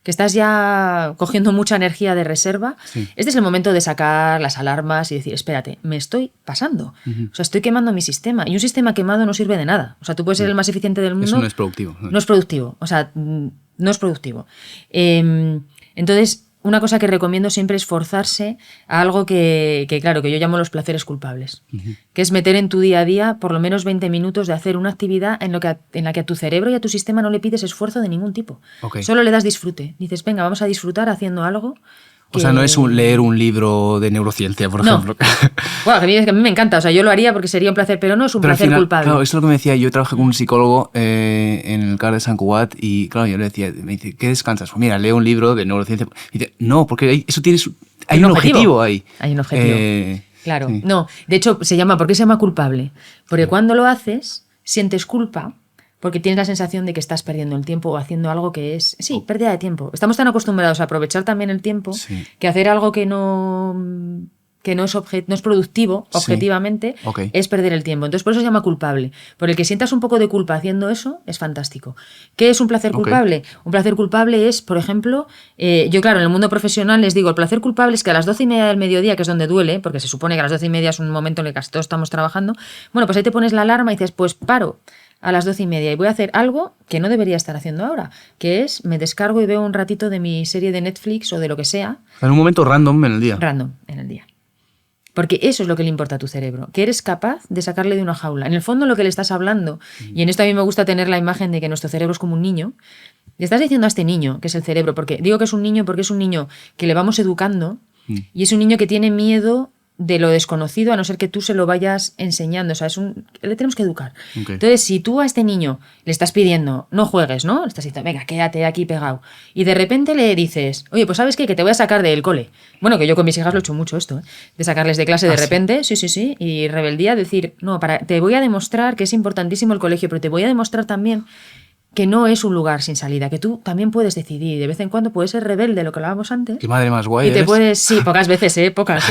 estás ya cogiendo mucha energía de reserva, este es el momento de sacar las alarmas y decir, espérate, me estoy pasando. O sea, estoy quemando mi sistema. Y un sistema quemado no sirve de nada. O sea, tú puedes ser el más eficiente del mundo. Eso no es productivo. No es productivo. O sea, no es productivo. Entonces, una cosa que recomiendo siempre es forzarse a algo que claro, que yo llamo los placeres culpables, que es meter en tu día a día por lo menos 20 minutos de hacer una actividad en la que a tu cerebro y a tu sistema no le pides esfuerzo de ningún tipo. Solo le das disfrute. Dices, venga, vamos a disfrutar haciendo algo. O sea, no es leer un libro de neurociencia, por ejemplo. Bueno, que a mí me encanta, o sea, yo lo haría porque sería un placer, pero no es un placer culpable. Claro, eso es lo que me decía. Yo trabajé con un psicólogo en el CAR de Sant Cugat y, claro, yo le decía, me dice, ¿qué descansas? Pues mira, leo un libro de neurociencia. Y dice, no, porque hay un objetivo ahí. Hay un objetivo. Claro, sí. No, de hecho, ¿por qué se llama culpable? Porque cuando lo haces, sientes culpa. Porque tienes la sensación de que estás perdiendo el tiempo o haciendo algo que es... Sí, pérdida de tiempo. Estamos tan acostumbrados a aprovechar también el tiempo que hacer algo que no que no es productivo objetivamente, es perder el tiempo. Entonces por eso se llama culpable. Por el que sientas un poco de culpa haciendo eso, es fantástico. ¿Qué es un placer culpable? Un placer culpable es, por ejemplo, yo claro, en el mundo profesional les digo, el placer culpable es que a las 12:30 del mediodía, que es donde duele, porque se supone que a las 12:30 es un momento en el que casi todos estamos trabajando, bueno, pues ahí te pones la alarma y dices, pues paro a las 12:30 y voy a hacer algo que no debería estar haciendo ahora, que es me descargo y veo un ratito de mi serie de Netflix o de lo que sea. En un momento random en el día. Random en el día. Porque eso es lo que le importa a tu cerebro, que eres capaz de sacarle de una jaula. En el fondo lo que le estás hablando, y en esto a mí me gusta tener la imagen de que nuestro cerebro es como un niño, le estás diciendo a este niño, que es el cerebro, porque digo que es un niño porque es un niño que le vamos educando y es un niño que tiene miedo de lo desconocido a no ser que tú se lo vayas enseñando. O sea, le tenemos que educar. Entonces, si tú a este niño le estás pidiendo, no juegues, ¿no? Le estás diciendo, venga, quédate aquí pegado. Y de repente le dices, oye, pues ¿sabes qué? Que te voy a sacar del cole. Bueno, que yo con mis hijas lo he hecho mucho esto, ¿eh? De sacarles de clase de repente, sí. Y rebeldía, decir, no, te voy a demostrar que es importantísimo el colegio, pero te voy a demostrar también que no es un lugar sin salida, que tú también puedes decidir. De vez en cuando puedes ser rebelde, lo que hablábamos antes. Qué madre más guay. Y te puedes, sí, pocas veces, pocas.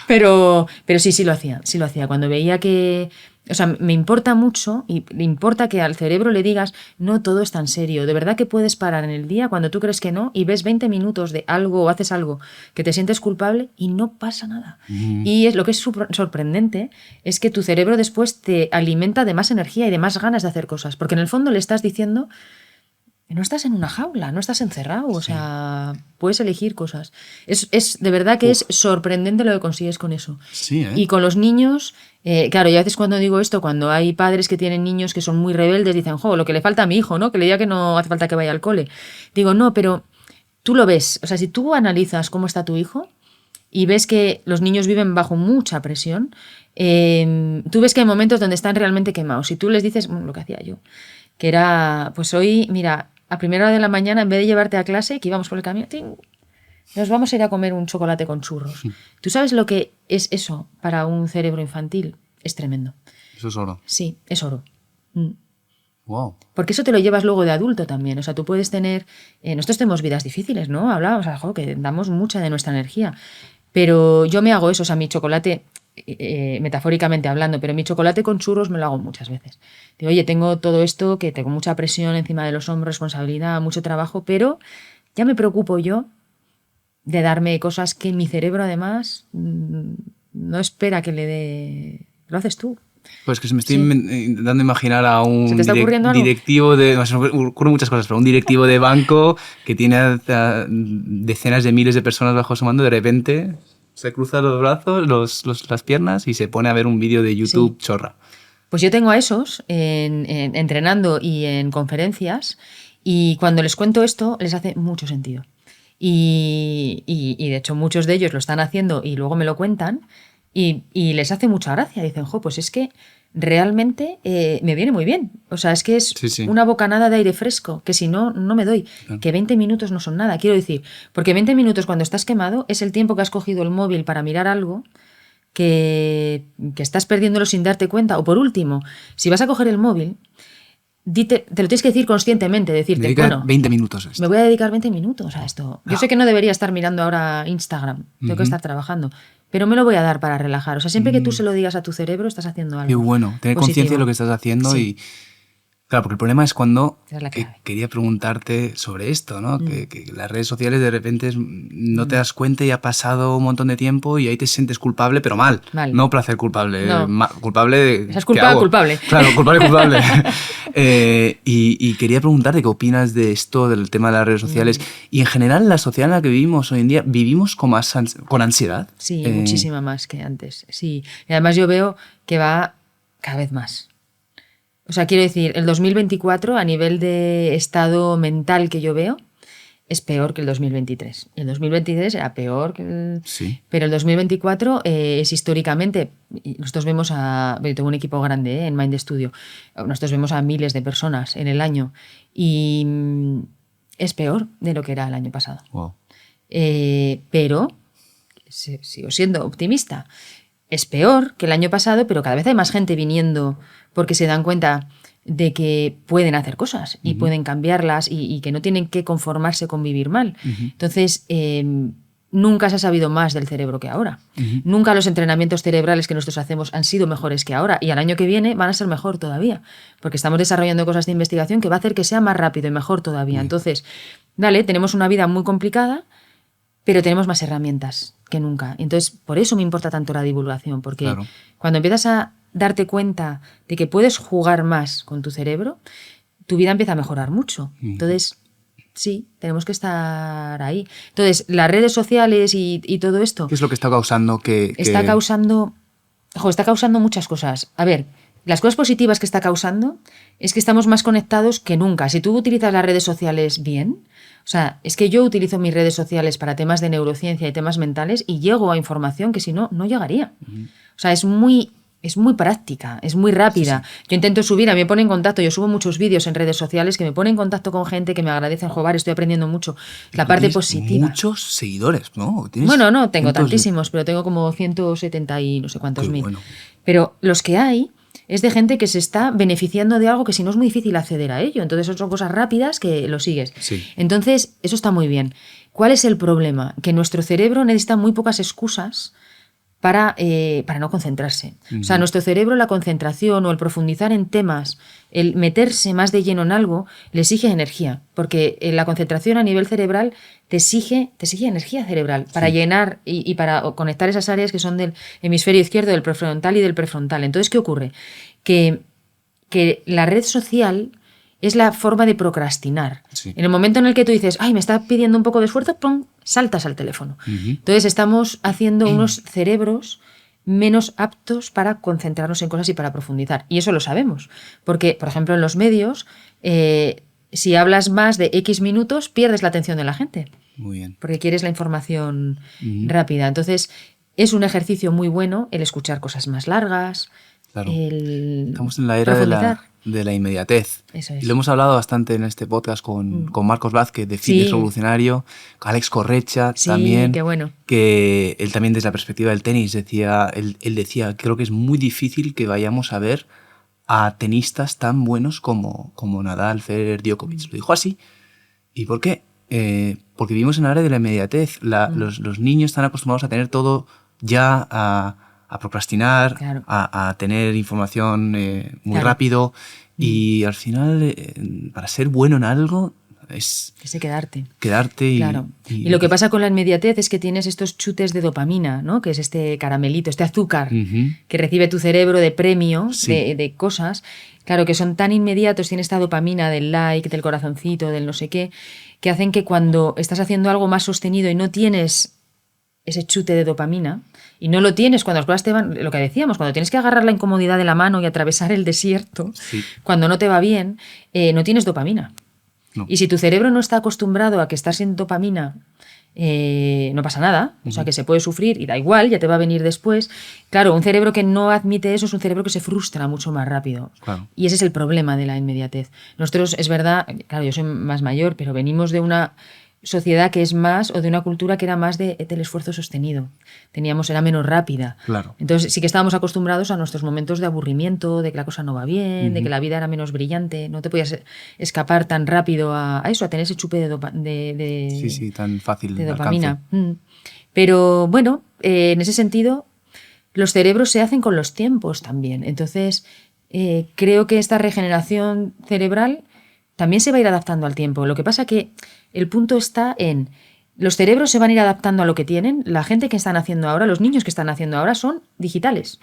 Pero sí lo hacía. Cuando veía que, o sea, me importa mucho y le importa que al cerebro le digas, no todo es tan serio. De verdad que puedes parar en el día cuando tú crees que no y ves 20 minutos de algo o haces algo que te sientes culpable y no pasa nada. Y lo que es sorprendente es que tu cerebro después te alimenta de más energía y de más ganas de hacer cosas. Porque en el fondo le estás diciendo, no estás en una jaula, no estás encerrado, o sea, puedes elegir cosas. Es de verdad que es sorprendente lo que consigues con eso. Sí, ¿eh? Y con los niños, claro, yo a veces cuando digo esto, cuando hay padres que tienen niños que son muy rebeldes, dicen, lo que le falta a mi hijo, ¿no? Que le diga que no hace falta que vaya al cole. Digo, no, pero tú lo ves. O sea, si tú analizas cómo está tu hijo y ves que los niños viven bajo mucha presión, tú ves que hay momentos donde están realmente quemados. Si tú les dices, lo que hacía yo, que era, pues hoy, mira, a primera hora de la mañana, en vez de llevarte a clase, que íbamos por el camino, nos vamos a ir a comer un chocolate con churros. ¿Tú sabes lo que es eso para un cerebro infantil? Es tremendo. Eso es oro. Sí, es oro. Wow. Porque eso te lo llevas luego de adulto también. O sea, tú puedes tener... nosotros tenemos vidas difíciles, ¿no? Hablábamos, que damos mucha de nuestra energía. Pero yo me hago eso, o sea, mi chocolate... metafóricamente hablando, pero mi chocolate con churros me lo hago muchas veces. Digo, oye, tengo todo esto, que tengo mucha presión encima de los hombros, responsabilidad, mucho trabajo, pero ya me preocupo yo de darme cosas que mi cerebro además no espera que le dé... Lo haces tú. Pues que se me estoy dando a imaginar a un directivo de... No, se me ocurren muchas cosas, pero un directivo de banco que tiene decenas de miles de personas bajo su mando, de repente... Se cruza los brazos, las piernas y se pone a ver un vídeo de YouTube chorra. Pues yo tengo a esos entrenando y en conferencias y cuando les cuento esto les hace mucho sentido. Y de hecho muchos de ellos lo están haciendo y luego me lo cuentan y les hace mucha gracia. Dicen, pues es que realmente me viene muy bien. O sea, es que es una bocanada de aire fresco, que si no, no me doy. Que 20 minutos no son nada, quiero decir. Porque 20 minutos cuando estás quemado es el tiempo que has cogido el móvil para mirar algo que estás perdiéndolo sin darte cuenta. O por último, si vas a coger el móvil, te lo tienes que decir conscientemente, decirte, bueno, 20 minutos a esto. Me voy a dedicar 20 minutos a esto. Yo sé que no debería estar mirando ahora Instagram, tengo que estar trabajando. Pero me lo voy a dar para relajar. O sea, siempre que tú se lo digas a tu cerebro, estás haciendo algo. Qué bueno, tener conciencia de lo que estás haciendo y... Claro, porque el problema es cuando quería preguntarte sobre esto, ¿no? Que las redes sociales de repente no te das cuenta y ha pasado un montón de tiempo y ahí te sientes culpable, pero mal. No placer culpable. No. Culpable de... Esa es culpable. Claro, culpable. Y quería preguntarte qué opinas de esto, del tema de las redes sociales. Y en general, la sociedad en la que vivimos hoy en día, ¿vivimos con ansiedad? Sí, muchísima más que antes. Sí. Y además yo veo que va cada vez más. O sea, quiero decir, el 2024 a nivel de estado mental que yo veo es peor que el 2023. Y el 2023 era peor que el... Sí. Pero el 2024 es históricamente... Nosotros vemos a... Yo tengo un equipo grande en Mind Studio. Nosotros vemos a miles de personas en el año y es peor de lo que era el año pasado. Wow. Pero sigo siendo optimista. Es peor que el año pasado, pero cada vez hay más gente viniendo porque se dan cuenta de que pueden hacer cosas y pueden cambiarlas y que no tienen que conformarse con vivir mal. Entonces, nunca se ha sabido más del cerebro que ahora. Nunca los entrenamientos cerebrales que nosotros hacemos han sido mejores que ahora. Y al año que viene van a ser mejor todavía. Porque estamos desarrollando cosas de investigación que va a hacer que sea más rápido y mejor todavía. Entonces, vale, tenemos una vida muy complicada, pero tenemos más herramientas que nunca. Entonces, por eso me importa tanto la divulgación. Porque cuando empiezas a darte cuenta de que puedes jugar más con tu cerebro, tu vida empieza a mejorar mucho. Entonces, sí, tenemos que estar ahí. Entonces, las redes sociales y todo esto... ¿Qué es lo que está causando Está causando muchas cosas. A ver, las cosas positivas que está causando es que estamos más conectados que nunca. Si tú utilizas las redes sociales bien, o sea, es que yo utilizo mis redes sociales para temas de neurociencia y temas mentales y llego a información que si no, no llegaría. O sea, es muy práctica, es muy rápida. Sí. Yo intento subir, a mí me pone en contacto, yo subo muchos vídeos en redes sociales que me ponen en contacto con gente que me agradecen, joder, estoy aprendiendo mucho. La parte positiva. Muchos seguidores, ¿no? Bueno, no tengo tantísimos, pero tengo como 170 y no sé cuántos mil. Bueno. Pero los que hay es de gente que se está beneficiando de algo que si no es muy difícil acceder a ello. Entonces son cosas rápidas que lo sigues. Sí. Entonces, eso está muy bien. ¿Cuál es el problema? Que nuestro cerebro necesita muy pocas excusas para no concentrarse. O sea, nuestro cerebro, la concentración o el profundizar en temas, el meterse más de lleno en algo, le exige energía, porque la concentración a nivel cerebral te exige energía cerebral para llenar y para conectar esas áreas que son del hemisferio izquierdo, del prefrontal y del prefrontal. Entonces, ¿qué ocurre? Que la red social es la forma de procrastinar. Sí. En el momento en el que tú dices, ay, me está pidiendo un poco de esfuerzo, ¡pum!, saltas al teléfono. Entonces estamos haciendo unos cerebros menos aptos para concentrarnos en cosas y para profundizar. Y eso lo sabemos. Porque, por ejemplo, en los medios, si hablas más de X minutos, pierdes la atención de la gente. Muy bien. Porque quieres la información rápida. Entonces, es un ejercicio muy bueno el escuchar cosas más largas. Claro. Estamos en la era de la inmediatez. Eso es. Y lo hemos hablado bastante en este podcast con Marcos Vázquez de Fitness Revolucionario, con Alex Correcha también. Qué bueno. Que él también desde la perspectiva del tenis decía, él decía, creo que es muy difícil que vayamos a ver a tenistas tan buenos como Nadal, Federer, Djokovic. Lo dijo así. ¿Y por qué? Porque vivimos en la era de la inmediatez. Los niños están acostumbrados a tener todo ya a procrastinar, claro, a tener información muy rápido y al final para ser bueno en algo es quedarte y, claro. Y lo que pasa con la inmediatez es que tienes estos chutes de dopamina, ¿no? Que es este caramelito, este azúcar que recibe tu cerebro de premio, de cosas, claro, que son tan inmediatos, tiene esta dopamina del like, del corazoncito, del no sé qué, que hacen que cuando estás haciendo algo más sostenido y no tienes ese chute de dopamina, y no lo tienes cuando las cosas te van, lo que decíamos, cuando tienes que agarrar la incomodidad de la mano y atravesar el desierto, cuando no te va bien, no tienes dopamina. No. Y si tu cerebro no está acostumbrado a que estás en dopamina, no pasa nada, o sea que se puede sufrir y da igual, ya te va a venir después. Claro, un cerebro que no admite eso es un cerebro que se frustra mucho más rápido. Claro. Y ese es el problema de la inmediatez. Nosotros, es verdad, claro, yo soy más mayor, pero venimos de una sociedad que es más, o de una cultura que era más del esfuerzo sostenido. Era menos rápida. Claro. Entonces sí que estábamos acostumbrados a nuestros momentos de aburrimiento, de que la cosa no va bien, de que la vida era menos brillante, no te podías escapar tan rápido a eso, a tener ese chupe de tan fácil de dopamina. Pero bueno, en ese sentido, los cerebros se hacen con los tiempos también. Entonces, creo que esta regeneración cerebral también se va a ir adaptando al tiempo. Lo que pasa que el punto está en los cerebros se van a ir adaptando a lo que tienen. La gente que están haciendo ahora, los niños que están haciendo ahora son digitales.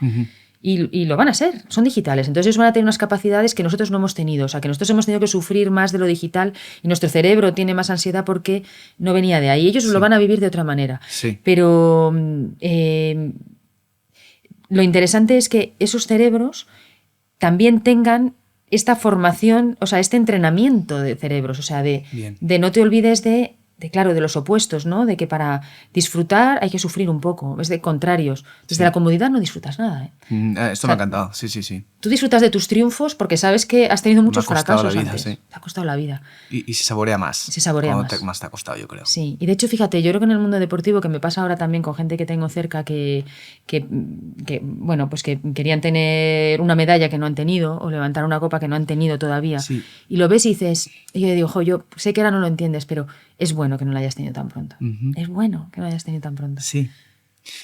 Y lo van a ser, son digitales. Entonces ellos van a tener unas capacidades que nosotros no hemos tenido. O sea, que nosotros hemos tenido que sufrir más de lo digital y nuestro cerebro tiene más ansiedad porque no venía de ahí. Ellos lo van a vivir de otra manera. Sí. Pero lo interesante es que esos cerebros también tengan esta formación, o sea, este entrenamiento de cerebros, o sea, de no te olvides de los opuestos, ¿no? De que para disfrutar hay que sufrir un poco, es de contrarios. Desde la comodidad no disfrutas nada, ¿eh? Esto me ha encantado, sí. Tú disfrutas de tus triunfos porque sabes que has tenido muchos fracasos antes. Te ha costado la vida. Y se saborea más. Se saborea más. Más te ha costado, yo creo. Sí, y de hecho, fíjate, yo creo que en el mundo deportivo, que me pasa ahora también con gente que tengo cerca que bueno, pues que querían tener una medalla que no han tenido o levantar una copa que no han tenido todavía. Sí. Y lo ves y dices, y yo digo, yo sé que ahora no lo entiendes, pero es bueno. bueno que no lo hayas tenido tan pronto. Es bueno que no lo hayas tenido tan pronto. Sí.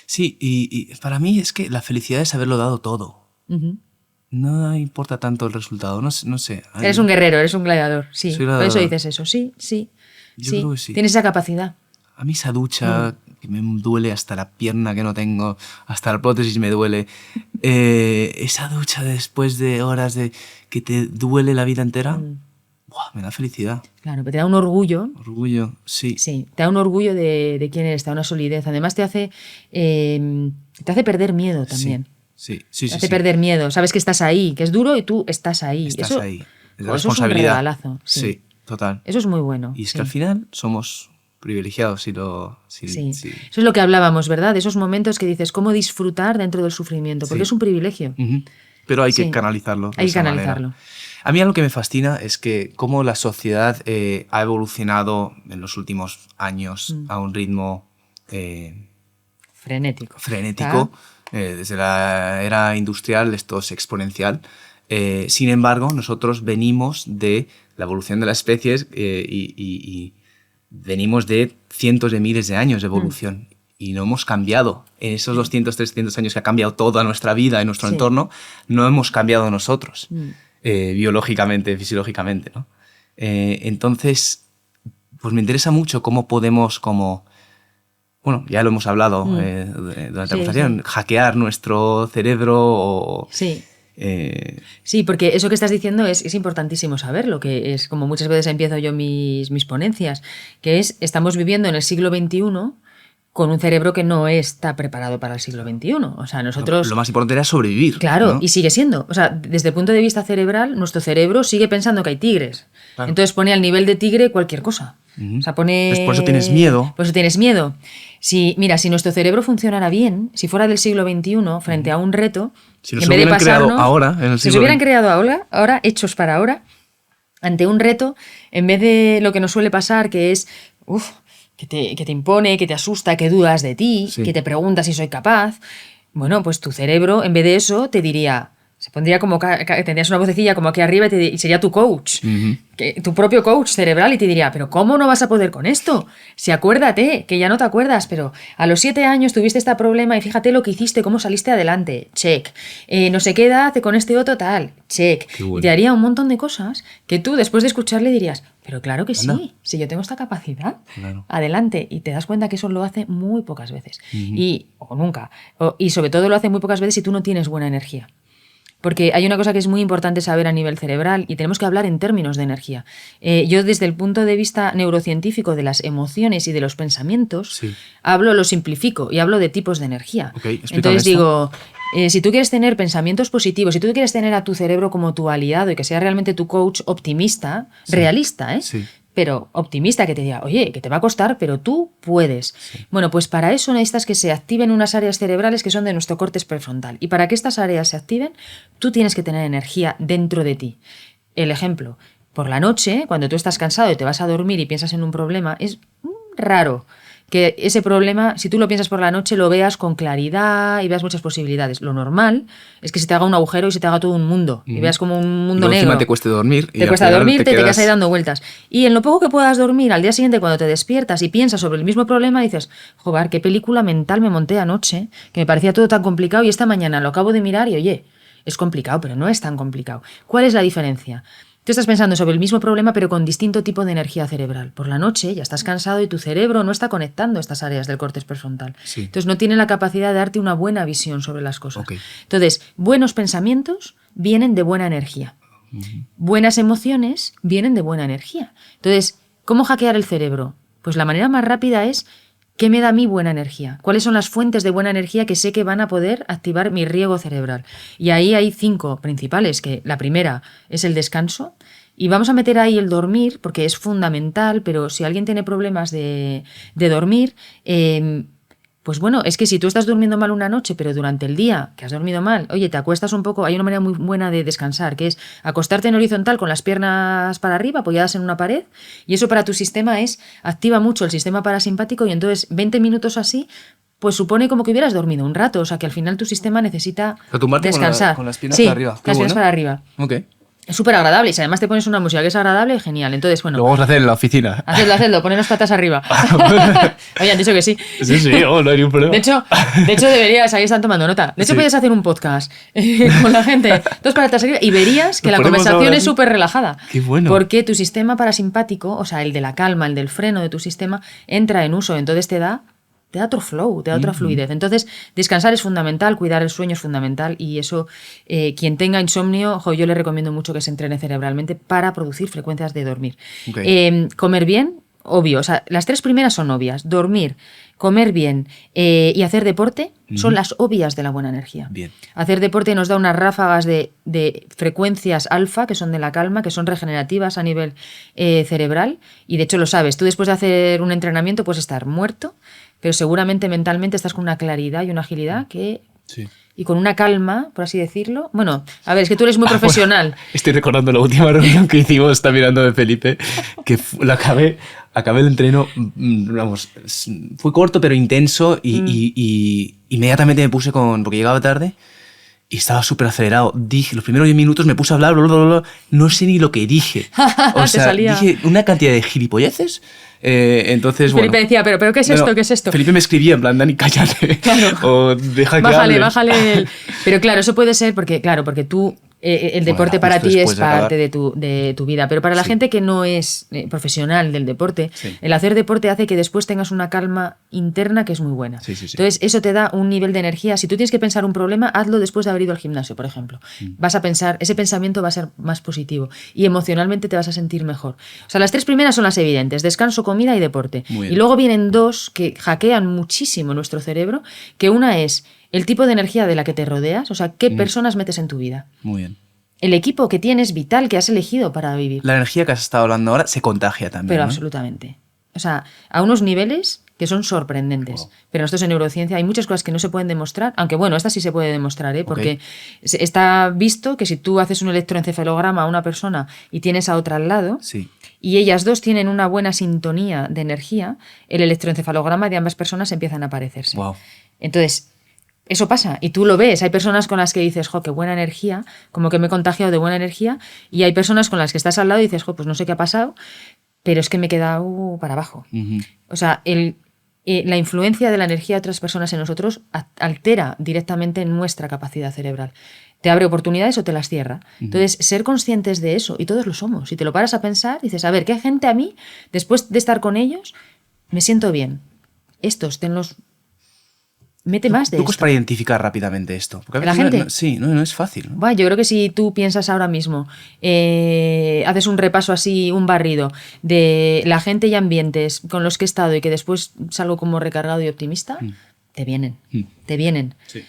Sí, y para mí es que la felicidad es haberlo dado todo. No importa tanto el resultado, no sé. Eres un guerrero, eres un gladiador, sí. Soy Por eso dices eso, sí. Yo creo que sí. Tienes esa capacidad. A mí esa ducha que me duele hasta la pierna que no tengo, hasta la prótesis me duele. Esa ducha después de horas de que te duele la vida entera, ¡buah! Me da felicidad. Claro, pero te da un orgullo. Orgullo, sí. Sí, te da un orgullo de quién eres, te da una solidez. Además te hace perder miedo también. Sí. Te hace perder miedo. Sabes que estás ahí, que es duro y tú estás ahí. Estás eso, ahí. Es la eso responsabilidad. es un regalazo. Sí, total. Eso es muy bueno. Y es que al final somos privilegiados Sí. sí. Eso es lo que hablábamos, ¿verdad? De esos momentos que dices, ¿cómo disfrutar dentro del sufrimiento? Porque es un privilegio. Pero hay que canalizarlo. Hay que canalizarlo. A mí algo que me fascina es que cómo la sociedad ha evolucionado en los últimos años a un ritmo frenético. Claro. Desde la era industrial esto es exponencial. Sin embargo, nosotros venimos de la evolución de las especies y venimos de cientos de miles de años de evolución. Y no hemos cambiado. En esos 200, 300 años que ha cambiado toda nuestra vida y nuestro entorno, no hemos cambiado nosotros. Biológicamente, fisiológicamente, ¿no? Entonces, pues me interesa mucho cómo podemos, bueno, ya lo hemos hablado durante la conversación, hackear nuestro cerebro o... Sí, porque eso que estás diciendo es importantísimo saberlo, que es como muchas veces empiezo yo mis ponencias, que estamos viviendo en el siglo XXI con un cerebro que no está preparado para el siglo XXI. O sea, nosotros... Lo más importante era sobrevivir. Claro, ¿no? Y sigue siendo. O sea, desde el punto de vista cerebral, nuestro cerebro sigue pensando que hay tigres. Claro. Entonces pone al nivel de tigre cualquier cosa. O sea, pone... Pues por eso tienes miedo. Por eso tienes miedo. Mira, si nuestro cerebro funcionara bien, si fuera del siglo XXI, frente a un reto, si nos hubieran creado ahora, en el siglo si nos hubieran creado ahora, hechos para ahora, ante un reto, en vez de lo que nos suele pasar, que es... que te impone, que te asusta, que dudas de ti, que te preguntas si soy capaz. Bueno, pues tu cerebro, en vez de eso, te diría, se pondría como, tendrías una vocecilla como aquí arriba y sería tu coach, tu propio coach cerebral, y te diría, pero ¿cómo no vas a poder con esto? Si acuérdate, que ya no te acuerdas, pero a los 7 años tuviste este problema y fíjate lo que hiciste, cómo saliste adelante, check. No sé qué edad, con este otro tal, check. Y te haría un montón de cosas que tú, después de escucharle, dirías, pero claro que sí, si yo tengo esta capacidad, adelante. Y te das cuenta que eso lo hace muy pocas veces, o nunca. Y sobre todo lo hace muy pocas veces si tú no tienes buena energía. Porque hay una cosa que es muy importante saber a nivel cerebral y tenemos que hablar en términos de energía. Yo desde el punto de vista neurocientífico de las emociones y de los pensamientos, lo simplifico y hablo de tipos de energía. Entonces digo, si tú quieres tener pensamientos positivos, si tú quieres tener a tu cerebro como tu aliado y que sea realmente tu coach optimista, realista, pero optimista, que te diga, oye, que te va a costar, pero tú puedes. Bueno, pues para eso necesitas que se activen unas áreas cerebrales que son de nuestro córtex prefrontal. Y para que estas áreas se activen, tú tienes que tener energía dentro de ti. El ejemplo, por la noche, cuando tú estás cansado y te vas a dormir y piensas en un problema, es raro que ese problema, si tú lo piensas por la noche, lo veas con claridad y veas muchas posibilidades. Lo normal es que se te haga un agujero y se te haga todo un mundo y veas como un mundo negro. Encima te cueste dormir. Te cuesta dormirte, te quedas ahí dando vueltas. Y en lo poco que puedas dormir, al día siguiente cuando te despiertas y piensas sobre el mismo problema, dices, joder, qué película mental me monté anoche, que me parecía todo tan complicado y esta mañana lo acabo de mirar y oye, es complicado, pero no es tan complicado. ¿Cuál es la diferencia? Tú estás pensando sobre el mismo problema pero con distinto tipo de energía cerebral. Por la noche ya estás cansado y tu cerebro no está conectando estas áreas del córtex prefrontal. Entonces no tiene la capacidad de darte una buena visión sobre las cosas. Entonces, buenos pensamientos vienen de buena energía. Buenas emociones vienen de buena energía. Entonces, ¿cómo hackear el cerebro? Pues la manera más rápida es ¿qué me da a mí buena energía? ¿Cuáles son las fuentes de buena energía que sé que van a poder activar mi riego cerebral? Y ahí hay 5 principales, que la primera es el descanso, y vamos a meter ahí el dormir, porque es fundamental, pero si alguien tiene problemas de dormir, pues bueno, es que si tú estás durmiendo mal una noche, pero durante el día que has dormido mal, oye, te acuestas un poco, hay una manera muy buena de descansar, que es acostarte en horizontal con las piernas para arriba, apoyadas en una pared, y eso para tu sistema activa mucho el sistema parasimpático, y entonces 20 minutos así, pues supone como que hubieras dormido un rato, o sea que al final tu sistema necesita descansar. Con las piernas para arriba. Las piernas para arriba. Es súper agradable y si además te pones una música que es agradable, genial. Entonces, bueno. Lo vamos a hacer en la oficina. Hacedlo, ponernos patas arriba. Oye, han dicho que sí. Sí, no hay ningún problema. De hecho deberías, ahí están tomando nota. De hecho, puedes hacer un podcast con la gente, dos patas arriba, y verías que la conversación es súper relajada. Qué bueno. Porque tu sistema parasimpático, o sea, el de la calma, el del freno de tu sistema, entra en uso. Entonces te da otro flow, te da otra fluidez. Entonces, descansar es fundamental, cuidar el sueño es fundamental y eso, quien tenga insomnio, yo le recomiendo mucho que se entrene cerebralmente para producir frecuencias de dormir. Okay. Comer bien, obvio, o sea, las tres primeras son obvias. Dormir, comer bien y hacer deporte son las obvias de la buena energía. Bien. Hacer deporte nos da unas ráfagas de frecuencias alfa, que son de la calma, que son regenerativas a nivel cerebral, y de hecho lo sabes, tú después de hacer un entrenamiento puedes estar muerto, pero seguramente mentalmente estás con una claridad y una agilidad que... Sí. Y con una calma, por así decirlo. Bueno, a ver, es que tú eres muy profesional. Bueno, estoy recordando la última reunión que hicimos, está mirando de Felipe, que acabé el entreno, vamos, fue corto pero intenso y inmediatamente me puse porque llegaba tarde y estaba súper acelerado. Dije, los primeros 10 minutos me puse a hablar, bla, bla, bla, no sé ni lo que dije. O sea, dije una cantidad de gilipolleces. Entonces, Felipe decía, ¿pero qué es esto? ¿Qué es esto? Felipe me escribía en plan, Dani, cállate. Claro. O deja que Bájale. Pero claro, eso puede ser porque tú... el deporte para ti es parte de tu vida, pero para la gente que no es profesional del deporte, el hacer deporte hace que después tengas una calma interna que es muy buena. Sí. Entonces eso te da un nivel de energía. Si tú tienes que pensar un problema, hazlo después de haber ido al gimnasio, por ejemplo. Vas a pensar, ese pensamiento va a ser más positivo y emocionalmente te vas a sentir mejor. O sea, las tres primeras son las evidentes: descanso, comida y deporte. Y luego vienen dos que hackean muchísimo nuestro cerebro, que una es el tipo de energía de la que te rodeas, o sea, qué personas metes en tu vida. Muy bien. El equipo que tienes vital, que has elegido para vivir. La energía que has estado hablando ahora se contagia también. Pero ¿no? absolutamente. O sea, a unos niveles que son sorprendentes. Wow. Pero nosotros en neurociencia hay muchas cosas que no se pueden demostrar, aunque bueno, esta sí se puede demostrar, porque está visto que si tú haces un electroencefalograma a una persona y tienes a otra al lado, y ellas dos tienen una buena sintonía de energía, el electroencefalograma de ambas personas empiezan a parecerse. Wow. Entonces, eso pasa y tú lo ves. Hay personas con las que dices, qué buena energía, como que me he contagiado de buena energía, y hay personas con las que estás al lado y dices, pues no sé qué ha pasado, pero es que me he quedado para abajo. O sea, la influencia de la energía de otras personas en nosotros altera directamente nuestra capacidad cerebral. Te abre oportunidades o te las cierra. Entonces, ser conscientes de eso, y todos lo somos, si te lo paras a pensar, dices, a ver, ¿qué gente a mí, después de estar con ellos, me siento bien? Estos, tenlos... Mete más de trucos para identificar rápidamente esto. Porque la gente. No es fácil, ¿no? Bueno, yo creo que si tú piensas ahora mismo, haces un repaso así, un barrido de la gente y ambientes con los que he estado y que después salgo como recargado y optimista, te vienen. Sí.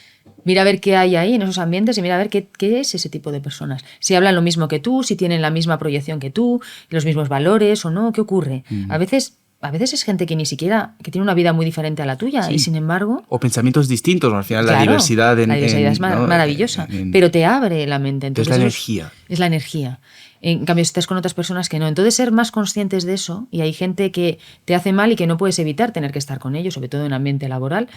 Mira a ver qué hay ahí en esos ambientes y mira a ver qué es ese tipo de personas. Si hablan lo mismo que tú, si tienen la misma proyección que tú, los mismos valores o no, ¿qué ocurre? A veces es gente que ni siquiera, que tiene una vida muy diferente a la tuya y sin embargo... O pensamientos distintos, al final la diversidad... La diversidad es maravillosa, pero te abre la mente. Entonces, es la energía. Es la energía. En cambio, si estás con otras personas que no. Entonces, ser más conscientes de eso, y hay gente que te hace mal y que no puedes evitar tener que estar con ellos, sobre todo en ambiente laboral,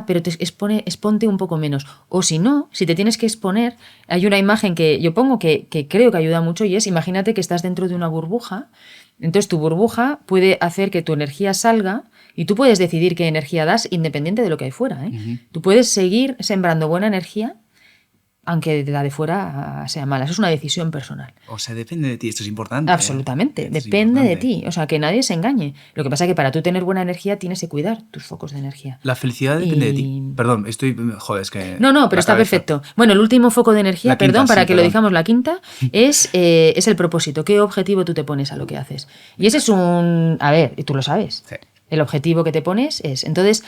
pero te exponte un poco menos. O si no, si te tienes que exponer, hay una imagen que yo pongo que creo que ayuda mucho y es, imagínate que estás dentro de una burbuja. Entonces tu burbuja puede hacer que tu energía salga y tú puedes decidir qué energía das independiente de lo que hay fuera. Tú puedes seguir sembrando buena energía aunque la de fuera sea mala. Eso es una decisión personal. O sea, depende de ti. Esto es importante. Absolutamente. Depende de ti. O sea, que nadie se engañe. Lo que pasa es que para tú tener buena energía tienes que cuidar tus focos de energía. La felicidad depende de ti. Perdón, Joder, es que... No, pero está perfecto. Bueno, el último foco de energía, para que lo digamos, la quinta, es el propósito. ¿Qué objetivo tú te pones a lo que haces? Y ese es un... A ver, y tú lo sabes. Sí. El objetivo que te pones es... Entonces...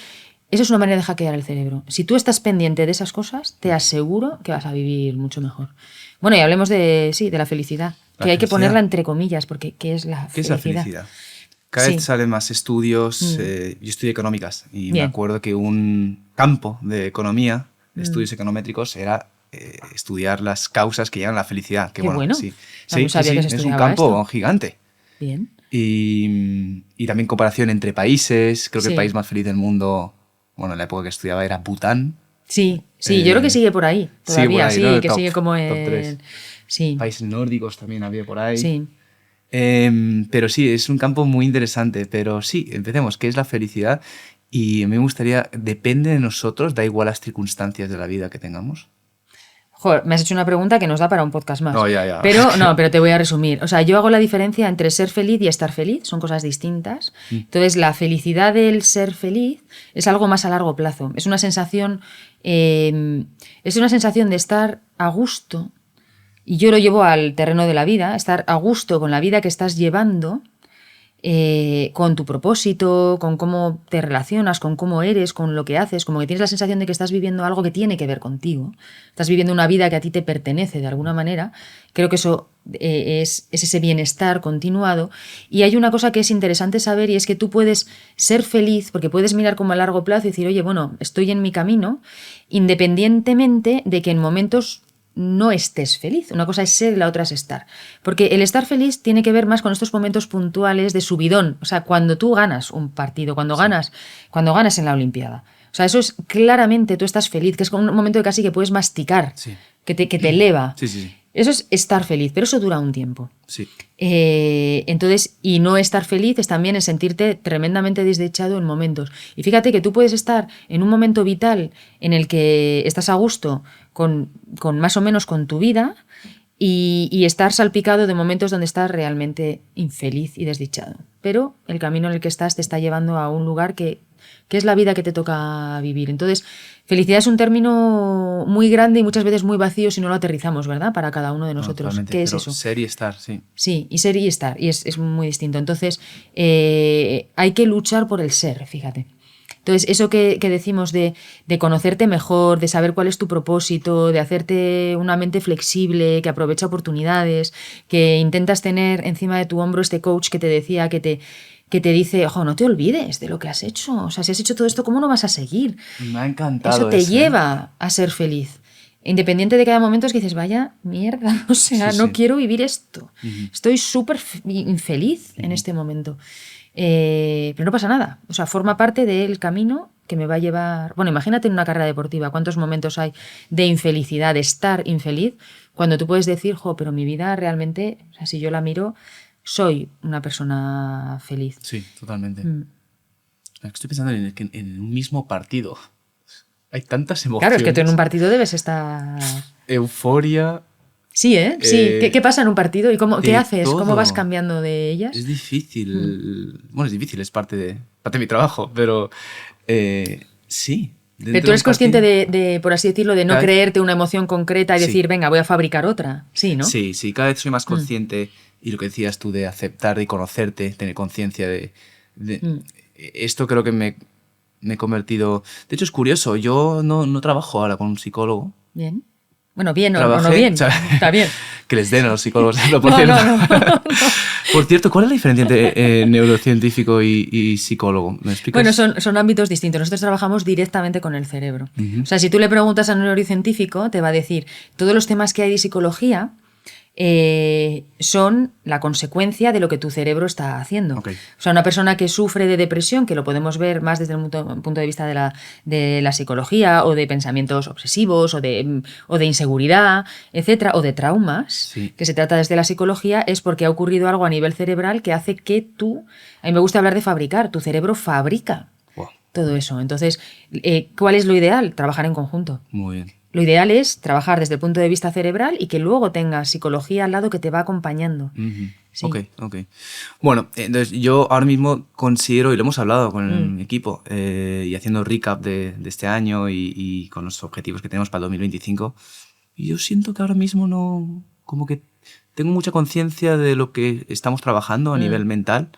Eso es una manera de hackear el cerebro. Si tú estás pendiente de esas cosas, te aseguro que vas a vivir mucho mejor. Bueno, y hablemos de la felicidad, que hay que ponerla entre comillas, porque ¿qué es la felicidad? ¿Qué es la felicidad? Cada vez salen más estudios. Yo estudié económicas y me acuerdo que un campo de economía, de estudios econométricos, era estudiar las causas que llevan a la felicidad. Qué bueno. Sí, es un campo gigante. Bien. Y también comparación entre países. Creo que el país más feliz del mundo... Bueno, en la época que estudiaba era Bután. Sí, yo creo que sigue por ahí todavía, sigue por ahí, ¿no? que sigue como el Sí. Países nórdicos también había por ahí. Sí. Pero sí, es un campo muy interesante. Pero sí, empecemos. ¿Qué es la felicidad? Y a mí me gustaría, depende de nosotros, da igual las circunstancias de la vida que tengamos. Joder, me has hecho una pregunta que nos da para un podcast más. No, ya. Pero no, pero te voy a resumir. O sea, yo hago la diferencia entre ser feliz y estar feliz, son cosas distintas. Entonces, la felicidad del ser feliz es algo más a largo plazo. Es una sensación de estar a gusto, y yo lo llevo al terreno de la vida, estar a gusto con la vida que estás llevando, con tu propósito, con cómo te relacionas, con cómo eres, con lo que haces, como que tienes la sensación de que estás viviendo algo que tiene que ver contigo, estás viviendo una vida que a ti te pertenece de alguna manera. Creo que eso es ese bienestar continuado. Y hay una cosa que es interesante saber, y es que tú puedes ser feliz porque puedes mirar como a largo plazo y decir, oye, bueno, estoy en mi camino, independientemente de que en momentos no estés feliz. Una cosa es ser y la otra es estar. Porque el estar feliz tiene que ver más con estos momentos puntuales de subidón. O sea, cuando tú ganas un partido, cuando ganas en la Olimpiada. O sea, eso es claramente, tú estás feliz, que es como un momento de casi que puedes masticar, que te eleva. Sí. Eso es estar feliz, pero eso dura un tiempo. Sí. Entonces, y no estar feliz es también el sentirte tremendamente desdichado en momentos. Y fíjate que tú puedes estar en un momento vital en el que estás a gusto con más o menos con tu vida y estar salpicado de momentos donde estás realmente infeliz y desdichado. Pero el camino en el que estás te está llevando a un lugar que es la vida que te toca vivir. Entonces, felicidad es un término muy grande y muchas veces muy vacío si no lo aterrizamos, ¿verdad? Para cada uno de nosotros. ¿Qué es eso? Ser y estar, sí. Sí, y ser y estar, y es muy distinto. Entonces, hay que luchar por el ser, fíjate. Entonces, eso que decimos de conocerte mejor, de saber cuál es tu propósito, de hacerte una mente flexible, que aprovecha oportunidades, que intentas tener encima de tu hombro este coach que te decía, que te dice, ojo, no te olvides de lo que has hecho. O sea, si has hecho todo esto, ¿cómo no vas a seguir? Me ha encantado eso. Te lleva a ser feliz. Independiente de que haya momentos que dices, vaya mierda, o sea, no quiero vivir esto. Estoy súper infeliz en este momento. Pero no pasa nada. O sea, forma parte del camino que me va a llevar... Bueno, imagínate en una carrera deportiva, cuántos momentos hay de infelicidad, de estar infeliz, cuando tú puedes decir, pero mi vida realmente, o sea, si yo la miro, soy una persona feliz. Sí, totalmente. Estoy pensando en un mismo partido. Hay tantas emociones. Claro, es que tú en un partido debes estar... Euforia... Sí, ¿eh? Sí. ¿Qué pasa en un partido? ¿Y qué haces? Todo. ¿Cómo vas cambiando de ellas? Es difícil. Bueno, es difícil, es parte de mi trabajo, pero sí. Pero tú eres consciente de, por así decirlo, de no creerte una emoción concreta y decir, venga, voy a fabricar otra. Sí, ¿no? Sí, cada vez soy más consciente y lo que decías tú de aceptar y conocerte, tener conciencia de esto creo que me he convertido... De hecho, es curioso, yo no trabajo ahora con un psicólogo. Bien. Bueno, bien o no bien, está bien. Que les den a los psicólogos. No. Por cierto, ¿cuál es la diferencia entre neurocientífico y psicólogo? ¿Me explicas? Bueno, son ámbitos distintos. Nosotros trabajamos directamente con el cerebro. O sea, si tú le preguntas a un neurocientífico, te va a decir, todos los temas que hay de psicología son la consecuencia de lo que tu cerebro está haciendo. Okay. O sea, una persona que sufre de depresión, que lo podemos ver más desde el punto de vista de la psicología, o de pensamientos obsesivos, o de inseguridad, etcétera, o de traumas, que se trata desde la psicología, es porque ha ocurrido algo a nivel cerebral que hace que a mí me gusta hablar de fabricar, tu cerebro fabrica todo eso. Entonces, ¿cuál es lo ideal? Trabajar en conjunto. Muy bien. Lo ideal es trabajar desde el punto de vista cerebral y que luego tengas psicología al lado que te va acompañando. Sí. Ok. Bueno, entonces yo ahora mismo considero, y lo hemos hablado con mi equipo, y haciendo recap de este año y con los objetivos que tenemos para el 2025, y yo siento que ahora mismo no... Como que tengo mucha conciencia de lo que estamos trabajando a nivel mental.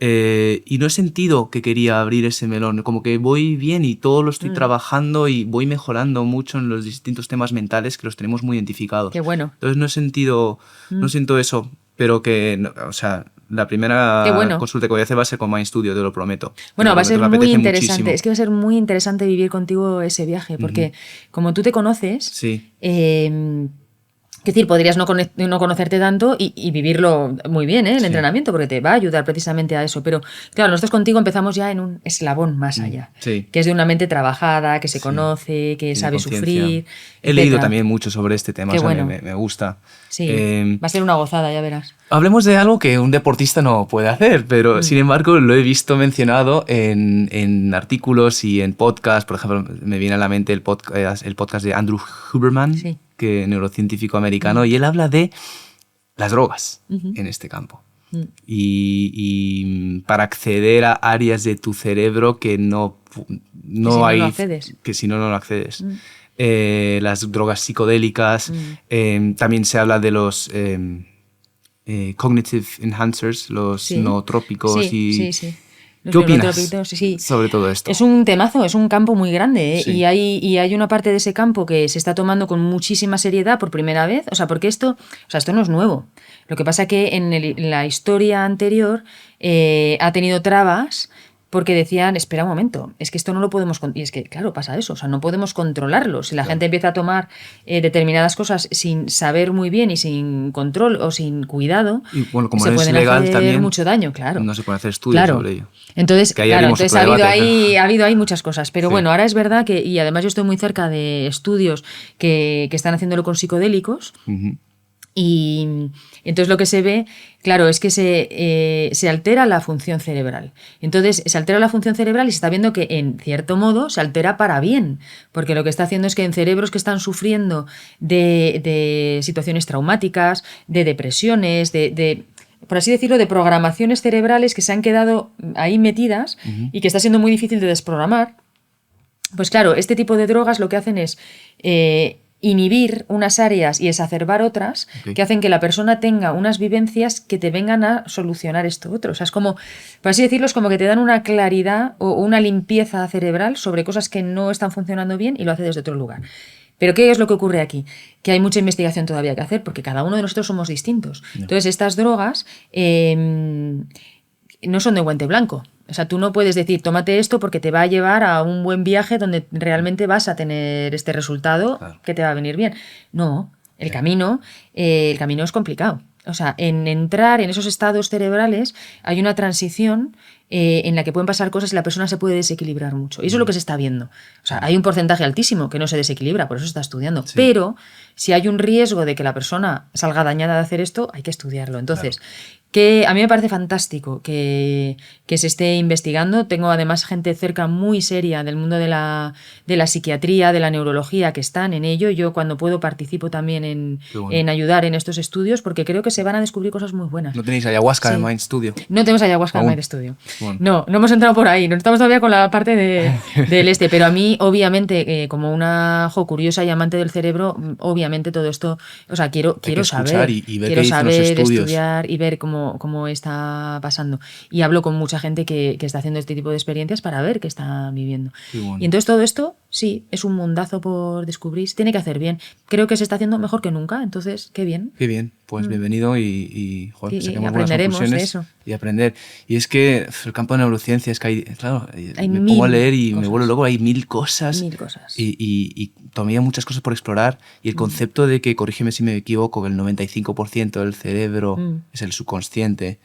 Y no he sentido que quería abrir ese melón, como que voy bien y todo lo estoy trabajando y voy mejorando mucho en los distintos temas mentales que los tenemos muy identificados. Qué bueno. Entonces no siento eso, pero que, o sea, la primera consulta que voy a hacer va a ser con My Studio, te lo prometo. Bueno, va a ser muy interesante. Muchísimo. Es que va a ser muy interesante vivir contigo ese viaje, porque como tú te conoces, Es decir, podrías no conocerte tanto y vivirlo muy bien, el entrenamiento, porque te va a ayudar precisamente a eso. Pero claro, nosotros contigo empezamos ya en un eslabón más allá, que es de una mente trabajada, que se conoce, que sabe sufrir. He leído también mucho sobre este tema, Qué bueno. me gusta. Sí, va a ser una gozada, ya verás. Hablemos de algo que un deportista no puede hacer, pero sin embargo lo he visto mencionado en artículos y en podcasts. Por ejemplo, me viene a la mente el podcast de Andrew Huberman, que neurocientífico americano, y él habla de las drogas en este campo. Y para acceder a áreas de tu cerebro que no hay, que si no accedes. Las drogas psicodélicas, también se habla de los cognitive enhancers, los nootrópicos ¿Qué opinas sobre todo esto? Es un temazo, es un campo muy grande, y hay una parte de ese campo que se está tomando con muchísima seriedad por primera vez, porque esto no es nuevo. Lo que pasa que en la historia anterior ha tenido trabas porque decían, espera un momento, es que esto no lo podemos... Y es que, claro, pasa eso, no podemos controlarlo. Si la gente empieza a tomar determinadas cosas sin saber muy bien y sin control o sin cuidado, como se pueden hacer también, mucho daño, claro. No se pueden hacer estudios sobre ello. Entonces, ha habido ahí muchas cosas. Pero bueno, ahora es verdad que, y además yo estoy muy cerca de estudios que están haciéndolo con psicodélicos, y entonces lo que se ve, claro, es que se altera la función cerebral. Entonces se altera la función cerebral y se está viendo que en cierto modo se altera para bien, porque lo que está haciendo es que en cerebros que están sufriendo de situaciones traumáticas, de depresiones, por así decirlo, de programaciones cerebrales que se han quedado ahí metidas y que está siendo muy difícil de desprogramar, pues claro, este tipo de drogas lo que hacen es... inhibir unas áreas y exacerbar otras que hacen que la persona tenga unas vivencias que te vengan a solucionar esto otro. O sea, es como, por así decirlo, es como que te dan una claridad o una limpieza cerebral sobre cosas que no están funcionando bien y lo hace desde otro lugar. Pero ¿qué es lo que ocurre aquí? Que hay mucha investigación todavía que hacer porque cada uno de nosotros somos distintos. Entonces, estas drogas no son de guante blanco. O sea, tú no puedes decir, tómate esto porque te va a llevar a un buen viaje donde realmente vas a tener este resultado que te va a venir bien. No, el camino es complicado. O sea, en entrar en esos estados cerebrales hay una transición en la que pueden pasar cosas y la persona se puede desequilibrar mucho. Y eso es lo que se está viendo. O sea, hay un porcentaje altísimo que no se desequilibra, por eso se está estudiando. Pero si hay un riesgo de que la persona salga dañada de hacer esto, hay que estudiarlo. Entonces... que a mí me parece fantástico que se esté investigando. Tengo además gente cerca muy seria del mundo de la psiquiatría, de la neurología, que están en ello. Yo cuando puedo participo también en ayudar en estos estudios porque creo que se van a descubrir cosas muy buenas. ¿No tenéis ayahuasca en Mind Studio? No tenemos ayahuasca en Mind Studio. Bueno. No hemos entrado por ahí. No estamos todavía con la parte del pero a mí, obviamente, como una curiosa y amante del cerebro, obviamente todo esto, quiero saber. Y ver, quiero saber, estudiar y ver cómo está pasando. Y hablo con mucha gente que está haciendo este tipo de experiencias para ver qué está viviendo. Y entonces todo esto, sí, es un mundazo por descubrir. Se tiene que hacer bien. Creo que se está haciendo mejor que nunca, entonces, qué bien. Qué bien, pues bienvenido y saquemos buenas conclusiones de eso. Y aprender. Y es que el campo de neurociencia es que hay me pongo a leer y me vuelvo loco, hay mil cosas. Y todavía muchas cosas por explorar. Y el concepto de que, corrígeme si me equivoco, que el 95% del cerebro es el subconsciente.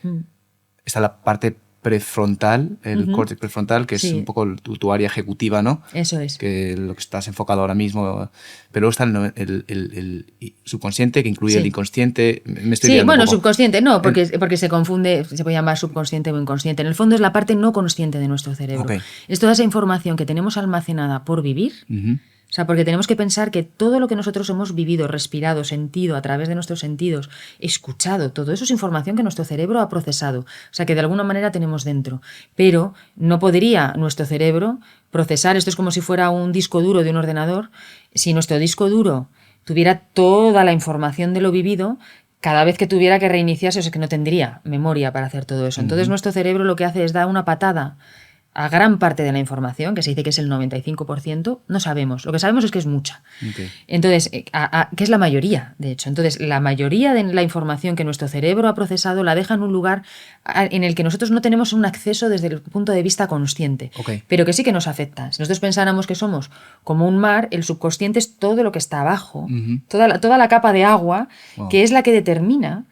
Está la parte prefrontal, el córtex prefrontal, que es un poco tu área ejecutiva, ¿no? Eso es. Que lo que estás enfocado ahora mismo. Pero luego está el subconsciente, que incluye el inconsciente. Me estoy liando un poco. Subconsciente no, porque se confunde, se puede llamar subconsciente o inconsciente. En el fondo es la parte no consciente de nuestro cerebro. Es toda esa información que tenemos almacenada por vivir. O sea, porque tenemos que pensar que todo lo que nosotros hemos vivido, respirado, sentido a través de nuestros sentidos, escuchado, todo eso es información que nuestro cerebro ha procesado. O sea, que de alguna manera tenemos dentro. Pero no podría nuestro cerebro procesar, esto es como si fuera un disco duro de un ordenador, si nuestro disco duro tuviera toda la información de lo vivido, cada vez que tuviera que reiniciarse, o sea, que no tendría memoria para hacer todo eso. Entonces nuestro cerebro lo que hace es dar una patada a gran parte de la información, que se dice que es el 95%, no sabemos. Lo que sabemos es que es mucha. Okay. Entonces, que es la mayoría, de hecho. Entonces, la mayoría de la información que nuestro cerebro ha procesado la deja en un lugar en el que nosotros no tenemos un acceso desde el punto de vista consciente, Okay. pero que sí que nos afecta. Si nosotros pensáramos que somos como un mar, el subconsciente es todo lo que está abajo, toda la capa de agua, que es la que determina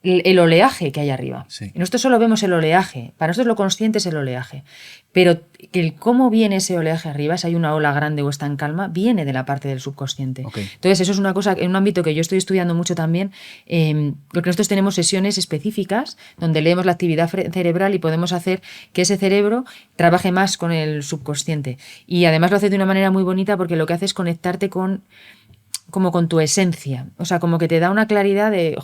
el oleaje que hay arriba. Sí. Y nosotros solo vemos el oleaje. Para nosotros lo consciente es el oleaje. Pero el cómo viene ese oleaje arriba, si hay una ola grande o está en calma, viene de la parte del subconsciente. Okay. Entonces, eso es una cosa, en un ámbito que yo estoy estudiando mucho también, porque nosotros tenemos sesiones específicas donde leemos la actividad cerebral y podemos hacer que ese cerebro trabaje más con el subconsciente. Y además lo hace de una manera muy bonita porque lo que hace es conectarte como con tu esencia. O sea, como que te da una claridad de,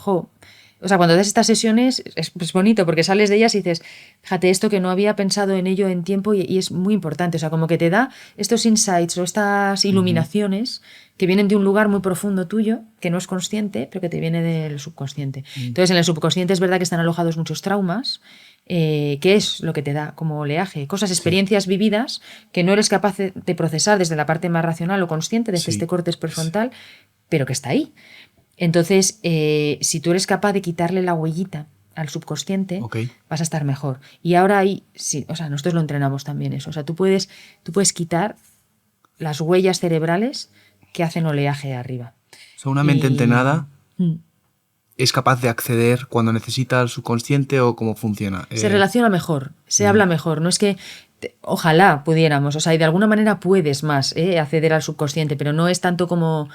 o sea, cuando das estas sesiones es bonito porque sales de ellas y dices, fíjate, esto que no había pensado en ello en tiempo y es muy importante. O sea, como que te da estos insights o estas iluminaciones que vienen de un lugar muy profundo tuyo, que no es consciente, pero que te viene del subconsciente. Entonces, en el subconsciente es verdad que están alojados muchos traumas, que es lo que te da como oleaje, cosas, experiencias vividas que no eres capaz de procesar desde la parte más racional o consciente, desde este córtex prefrontal, pero que está ahí. Entonces, si tú eres capaz de quitarle la huellita al subconsciente, vas a estar mejor. Y ahora ahí, sí, o sea, nosotros lo entrenamos también eso. O sea, tú puedes quitar las huellas cerebrales que hacen oleaje arriba. O sea, una mente entrenada es capaz de acceder cuando necesita al subconsciente, o cómo funciona. Se relaciona mejor, se habla mejor. No es que ojalá pudiéramos, o sea, y de alguna manera puedes más acceder al subconsciente, pero no es tanto como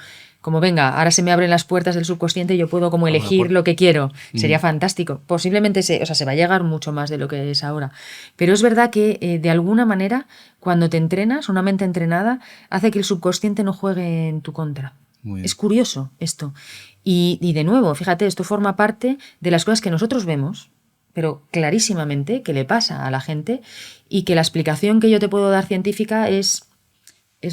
venga, ahora se me abren las puertas del subconsciente y yo puedo como elegir lo que quiero. Sería fantástico. Posiblemente se va a llegar mucho más de lo que es ahora. Pero es verdad que de alguna manera, cuando te entrenas, una mente entrenada hace que el subconsciente no juegue en tu contra. Es curioso esto. Y de nuevo, fíjate, esto forma parte de las cosas que nosotros vemos, pero clarísimamente, que le pasa a la gente, y que la explicación que yo te puedo dar científica es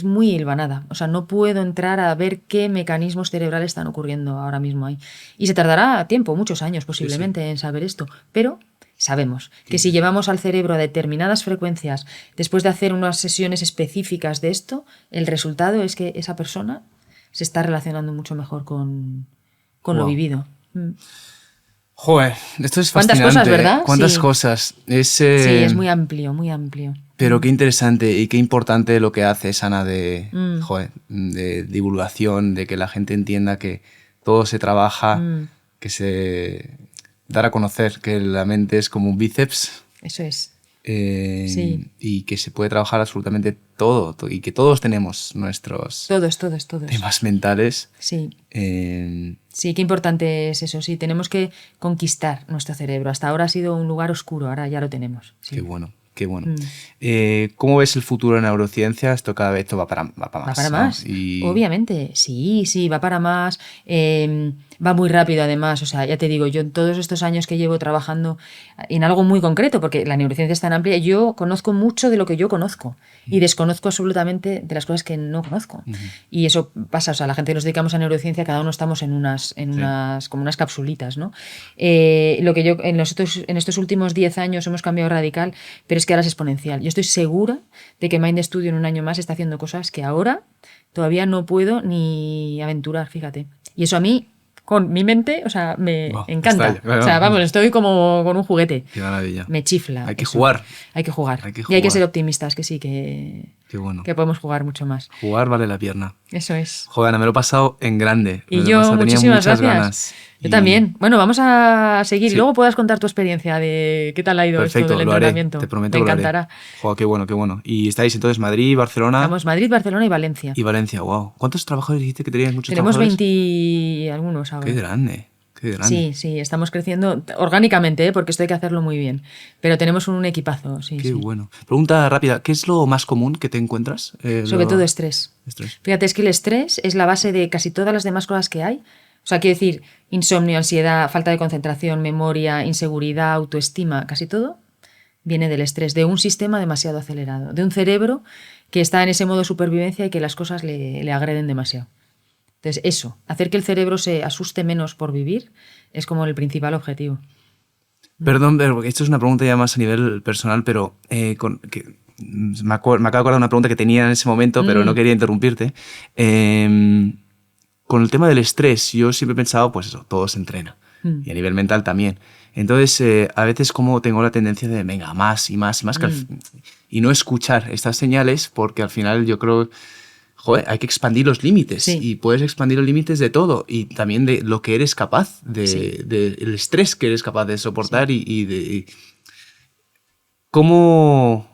muy hilvanada. O sea, no puedo entrar a ver qué mecanismos cerebrales están ocurriendo ahora mismo ahí. Y se tardará tiempo, muchos años posiblemente, en saber esto. Pero sabemos que si llevamos al cerebro a determinadas frecuencias después de hacer unas sesiones específicas de esto, el resultado es que esa persona se está relacionando mucho mejor con lo vivido. Joder, esto es fascinante. ¿Cuántas cosas, verdad? ¿Cuántas cosas? Sí, es muy amplio, muy amplio. Pero qué interesante y qué importante lo que hace Ana de divulgación, de que la gente entienda que todo se trabaja, que se dar a conocer que la mente es como un bíceps. Eso es. Y que se puede trabajar absolutamente todo y que todos tenemos nuestros todos temas mentales. Sí. Sí, qué importante es eso. Sí, tenemos que conquistar nuestro cerebro. Hasta ahora ha sido un lugar oscuro, ahora ya lo tenemos. Sí. Qué bueno. Qué bueno. ¿Cómo ves el futuro en neurociencia? Esto cada vez va para más. Va para más. Obviamente, sí, va para más. Va muy rápido además. O sea, ya te digo, yo en todos estos años que llevo trabajando en algo muy concreto, porque la neurociencia es tan amplia, yo conozco mucho de lo que yo conozco y desconozco absolutamente de las cosas que no conozco. Y eso pasa, o sea, la gente que nos dedicamos a neurociencia, cada uno estamos en unas como unas capsulitas, ¿no? Lo que yo en estos últimos 10 años hemos cambiado radical, pero es que ahora es exponencial. Yo estoy segura de que Mind Studio en un año más está haciendo cosas que ahora todavía no puedo ni aventurar, fíjate. Y eso a mí, con mi mente, o sea, me encanta. O sea, vamos, estoy como con un juguete. Qué maravilla. Me chifla. Hay que jugar. Hay que jugar. Y hay que ser optimistas, que sí, que podemos jugar mucho más. Jugar vale la pierna. Eso es. Joder, Ana, me lo he pasado en grande. Y yo, muchísimas gracias. Ganas. Yo también. Bueno, vamos a seguir. Sí. Luego puedas contar tu experiencia de qué tal ha ido esto del entrenamiento. Te prometo. Me encantará. Joder, qué bueno, qué bueno. ¿Y estáis entonces Madrid, Barcelona? Vamos, Madrid, Barcelona y Valencia. Y Valencia, wow. ¿Cuántos trabajadores dijiste que tenías? Muchos Tenemos trabajadores. 20 y algunos ahora. Qué grande. Sí, estamos creciendo orgánicamente, porque esto hay que hacerlo muy bien. Pero tenemos un equipazo, sí. Qué bueno. Pregunta rápida, ¿qué es lo más común que te encuentras? Sobre todo estrés. Fíjate, es que el estrés es la base de casi todas las demás cosas que hay. O sea, quiero decir, insomnio, ansiedad, falta de concentración, memoria, inseguridad, autoestima, casi todo viene del estrés, de un sistema demasiado acelerado, de un cerebro que está en ese modo supervivencia y que las cosas le agreden demasiado. Entonces, eso, hacer que el cerebro se asuste menos por vivir es como el principal objetivo. Perdón, porque esto es una pregunta ya más a nivel personal, pero me acabo de acordar de una pregunta que tenía en ese momento, pero no quería interrumpirte. Con el tema del estrés, yo siempre he pensado, pues eso, todo se entrena. Y a nivel mental también. Entonces, a veces como tengo la tendencia de, venga, más y más y más, y no escuchar estas señales, porque al final yo creo, joder, hay que expandir los límites. Sí. Y puedes expandir los límites de todo, y también de lo que eres capaz, el estrés que eres capaz de soportar y de... ¿Cómo...?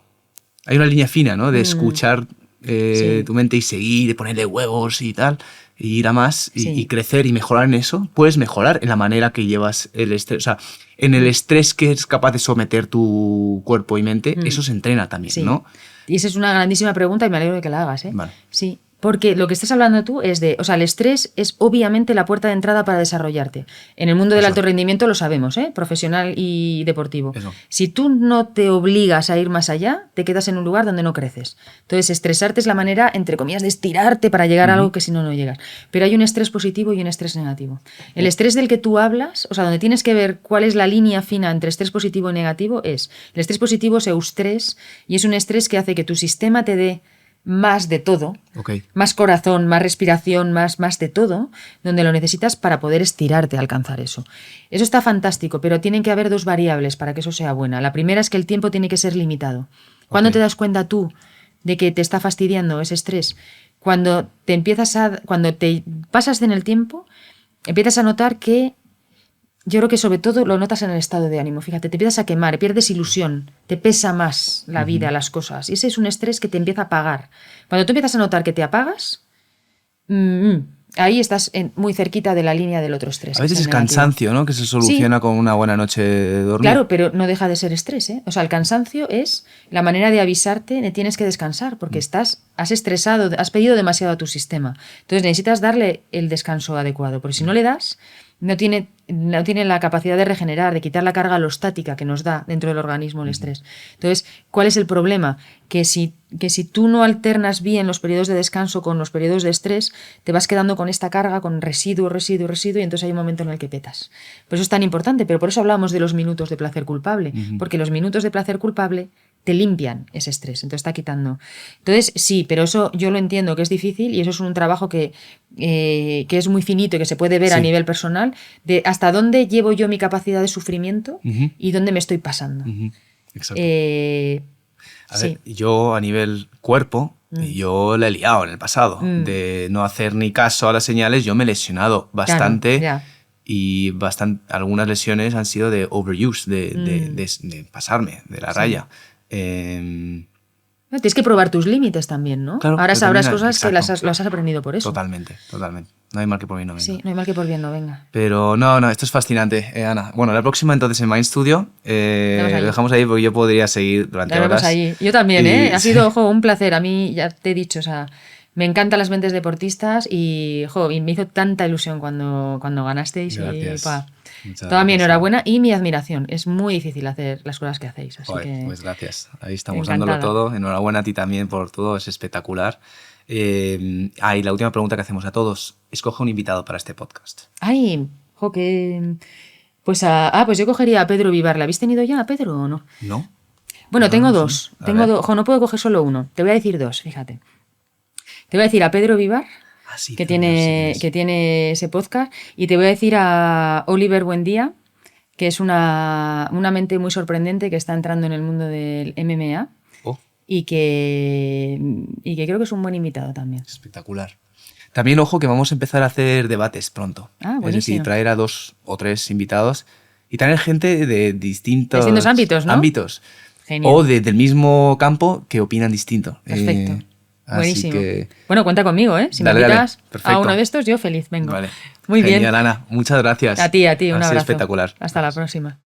Hay una línea fina, ¿no? De escuchar tu mente y seguir, de ponerle huevos y tal, y ir a más y crecer y mejorar en eso. Puedes mejorar en la manera que llevas el estrés. O sea, en el estrés que es capaz de someter tu cuerpo y mente, eso se entrena también, ¿no? Y esa es una grandísima pregunta y me alegro de que la hagas, ¿eh? Vale. Sí. Porque lo que estás hablando tú es de... O sea, el estrés es obviamente la puerta de entrada para desarrollarte. En el mundo del alto rendimiento lo sabemos, ¿eh? Profesional y deportivo. Eso. Si tú no te obligas a ir más allá, te quedas en un lugar donde no creces. Entonces, estresarte es la manera, entre comillas, de estirarte para llegar a algo que si no, no llegas. Pero hay un estrés positivo y un estrés negativo. El estrés del que tú hablas, o sea, donde tienes que ver cuál es la línea fina entre estrés positivo y negativo, es... El estrés positivo es eustrés y es un estrés que hace que tu sistema te dé más de todo, más corazón, más respiración, más de todo, donde lo necesitas para poder estirarte a alcanzar eso. Eso está fantástico, pero tienen que haber dos variables para que eso sea buena. La primera es que el tiempo tiene que ser limitado. ¿Cuándo te das cuenta tú de que te está fastidiando ese estrés? Cuando te pasas en el tiempo, empiezas a notar que yo creo que sobre todo lo notas en el estado de ánimo. Fíjate, te empiezas a quemar, pierdes ilusión, te pesa más la vida, las cosas. Y ese es un estrés que te empieza a apagar. Cuando tú empiezas a notar que te apagas, ahí estás muy cerquita de la línea del otro estrés. A veces es cansancio, ¿no? Que se soluciona con una buena noche de dormir. Claro, pero no deja de ser estrés, ¿eh? O sea, el cansancio es la manera de avisarte de tienes que descansar porque has estresado, has pedido demasiado a tu sistema. Entonces necesitas darle el descanso adecuado, porque si no le das... No tiene la capacidad de regenerar, de quitar la carga alostática que nos da dentro del organismo el estrés. Entonces, ¿cuál es el problema? Que si tú no alternas bien los periodos de descanso con los periodos de estrés, te vas quedando con esta carga, con residuo, y entonces hay un momento en el que petas. Por eso es tan importante, pero por eso hablamos de los minutos de placer culpable, porque los minutos de placer culpable te limpian ese estrés, entonces está quitando. Entonces, sí, pero eso yo lo entiendo que es difícil y eso es un trabajo que es muy finito y que se puede ver a nivel personal, de hasta dónde llevo yo mi capacidad de sufrimiento y dónde me estoy pasando. Exacto. A ver, yo a nivel cuerpo, yo la he liado en el pasado, de no hacer ni caso a las señales, yo me he lesionado bastante. Claro, y algunas lesiones han sido de overuse, de pasarme de la raya. Tienes que probar tus límites también, ¿no? Claro, ahora sabrás también, cosas que las has aprendido por eso. Totalmente. No hay mal que por bien no venga. Sí, no hay mal que por bien no venga. Pero no, esto es fascinante, Ana. Bueno, la próxima entonces en Mind Studio lo dejamos ahí porque yo podría seguir durante horas. Allí. Yo también, ¿eh? Ha sido un placer. A mí, ya te he dicho, o sea... Me encantan las mentes deportistas y me hizo tanta ilusión cuando ganasteis. Toda mi enhorabuena y mi admiración. Es muy difícil hacer las cosas que hacéis. Así que pues gracias. Ahí estamos dándolo todo. Enhorabuena a ti también por todo. Es espectacular. Y la última pregunta que hacemos a todos. Escoge un invitado para este podcast. Pues yo cogería a Pedro Vivar. ¿La habéis tenido ya a Pedro o no? No. Bueno, tengo dos. No puedo coger solo uno. Te voy a decir dos, fíjate. Te voy a decir a Pedro Vivar, que tiene ese podcast, y te voy a decir a Oliver Buendía, que es una mente muy sorprendente que está entrando en el mundo del MMA y que creo que es un buen invitado también. Espectacular. También, ojo, que vamos a empezar a hacer debates pronto. Buenísimo. Es decir, traer a 2 o 3 invitados y traer gente de distintos ámbitos, ¿no? Genial. O del mismo campo que opinan distinto. Perfecto. Buenísimo. Así que... Bueno, cuenta conmigo, ¿eh? Si me invitas a uno de estos, yo feliz vengo. Vale. Muy bien. Genial, Ana. Muchas gracias. A ti, un abrazo. Espectacular. Hasta la próxima.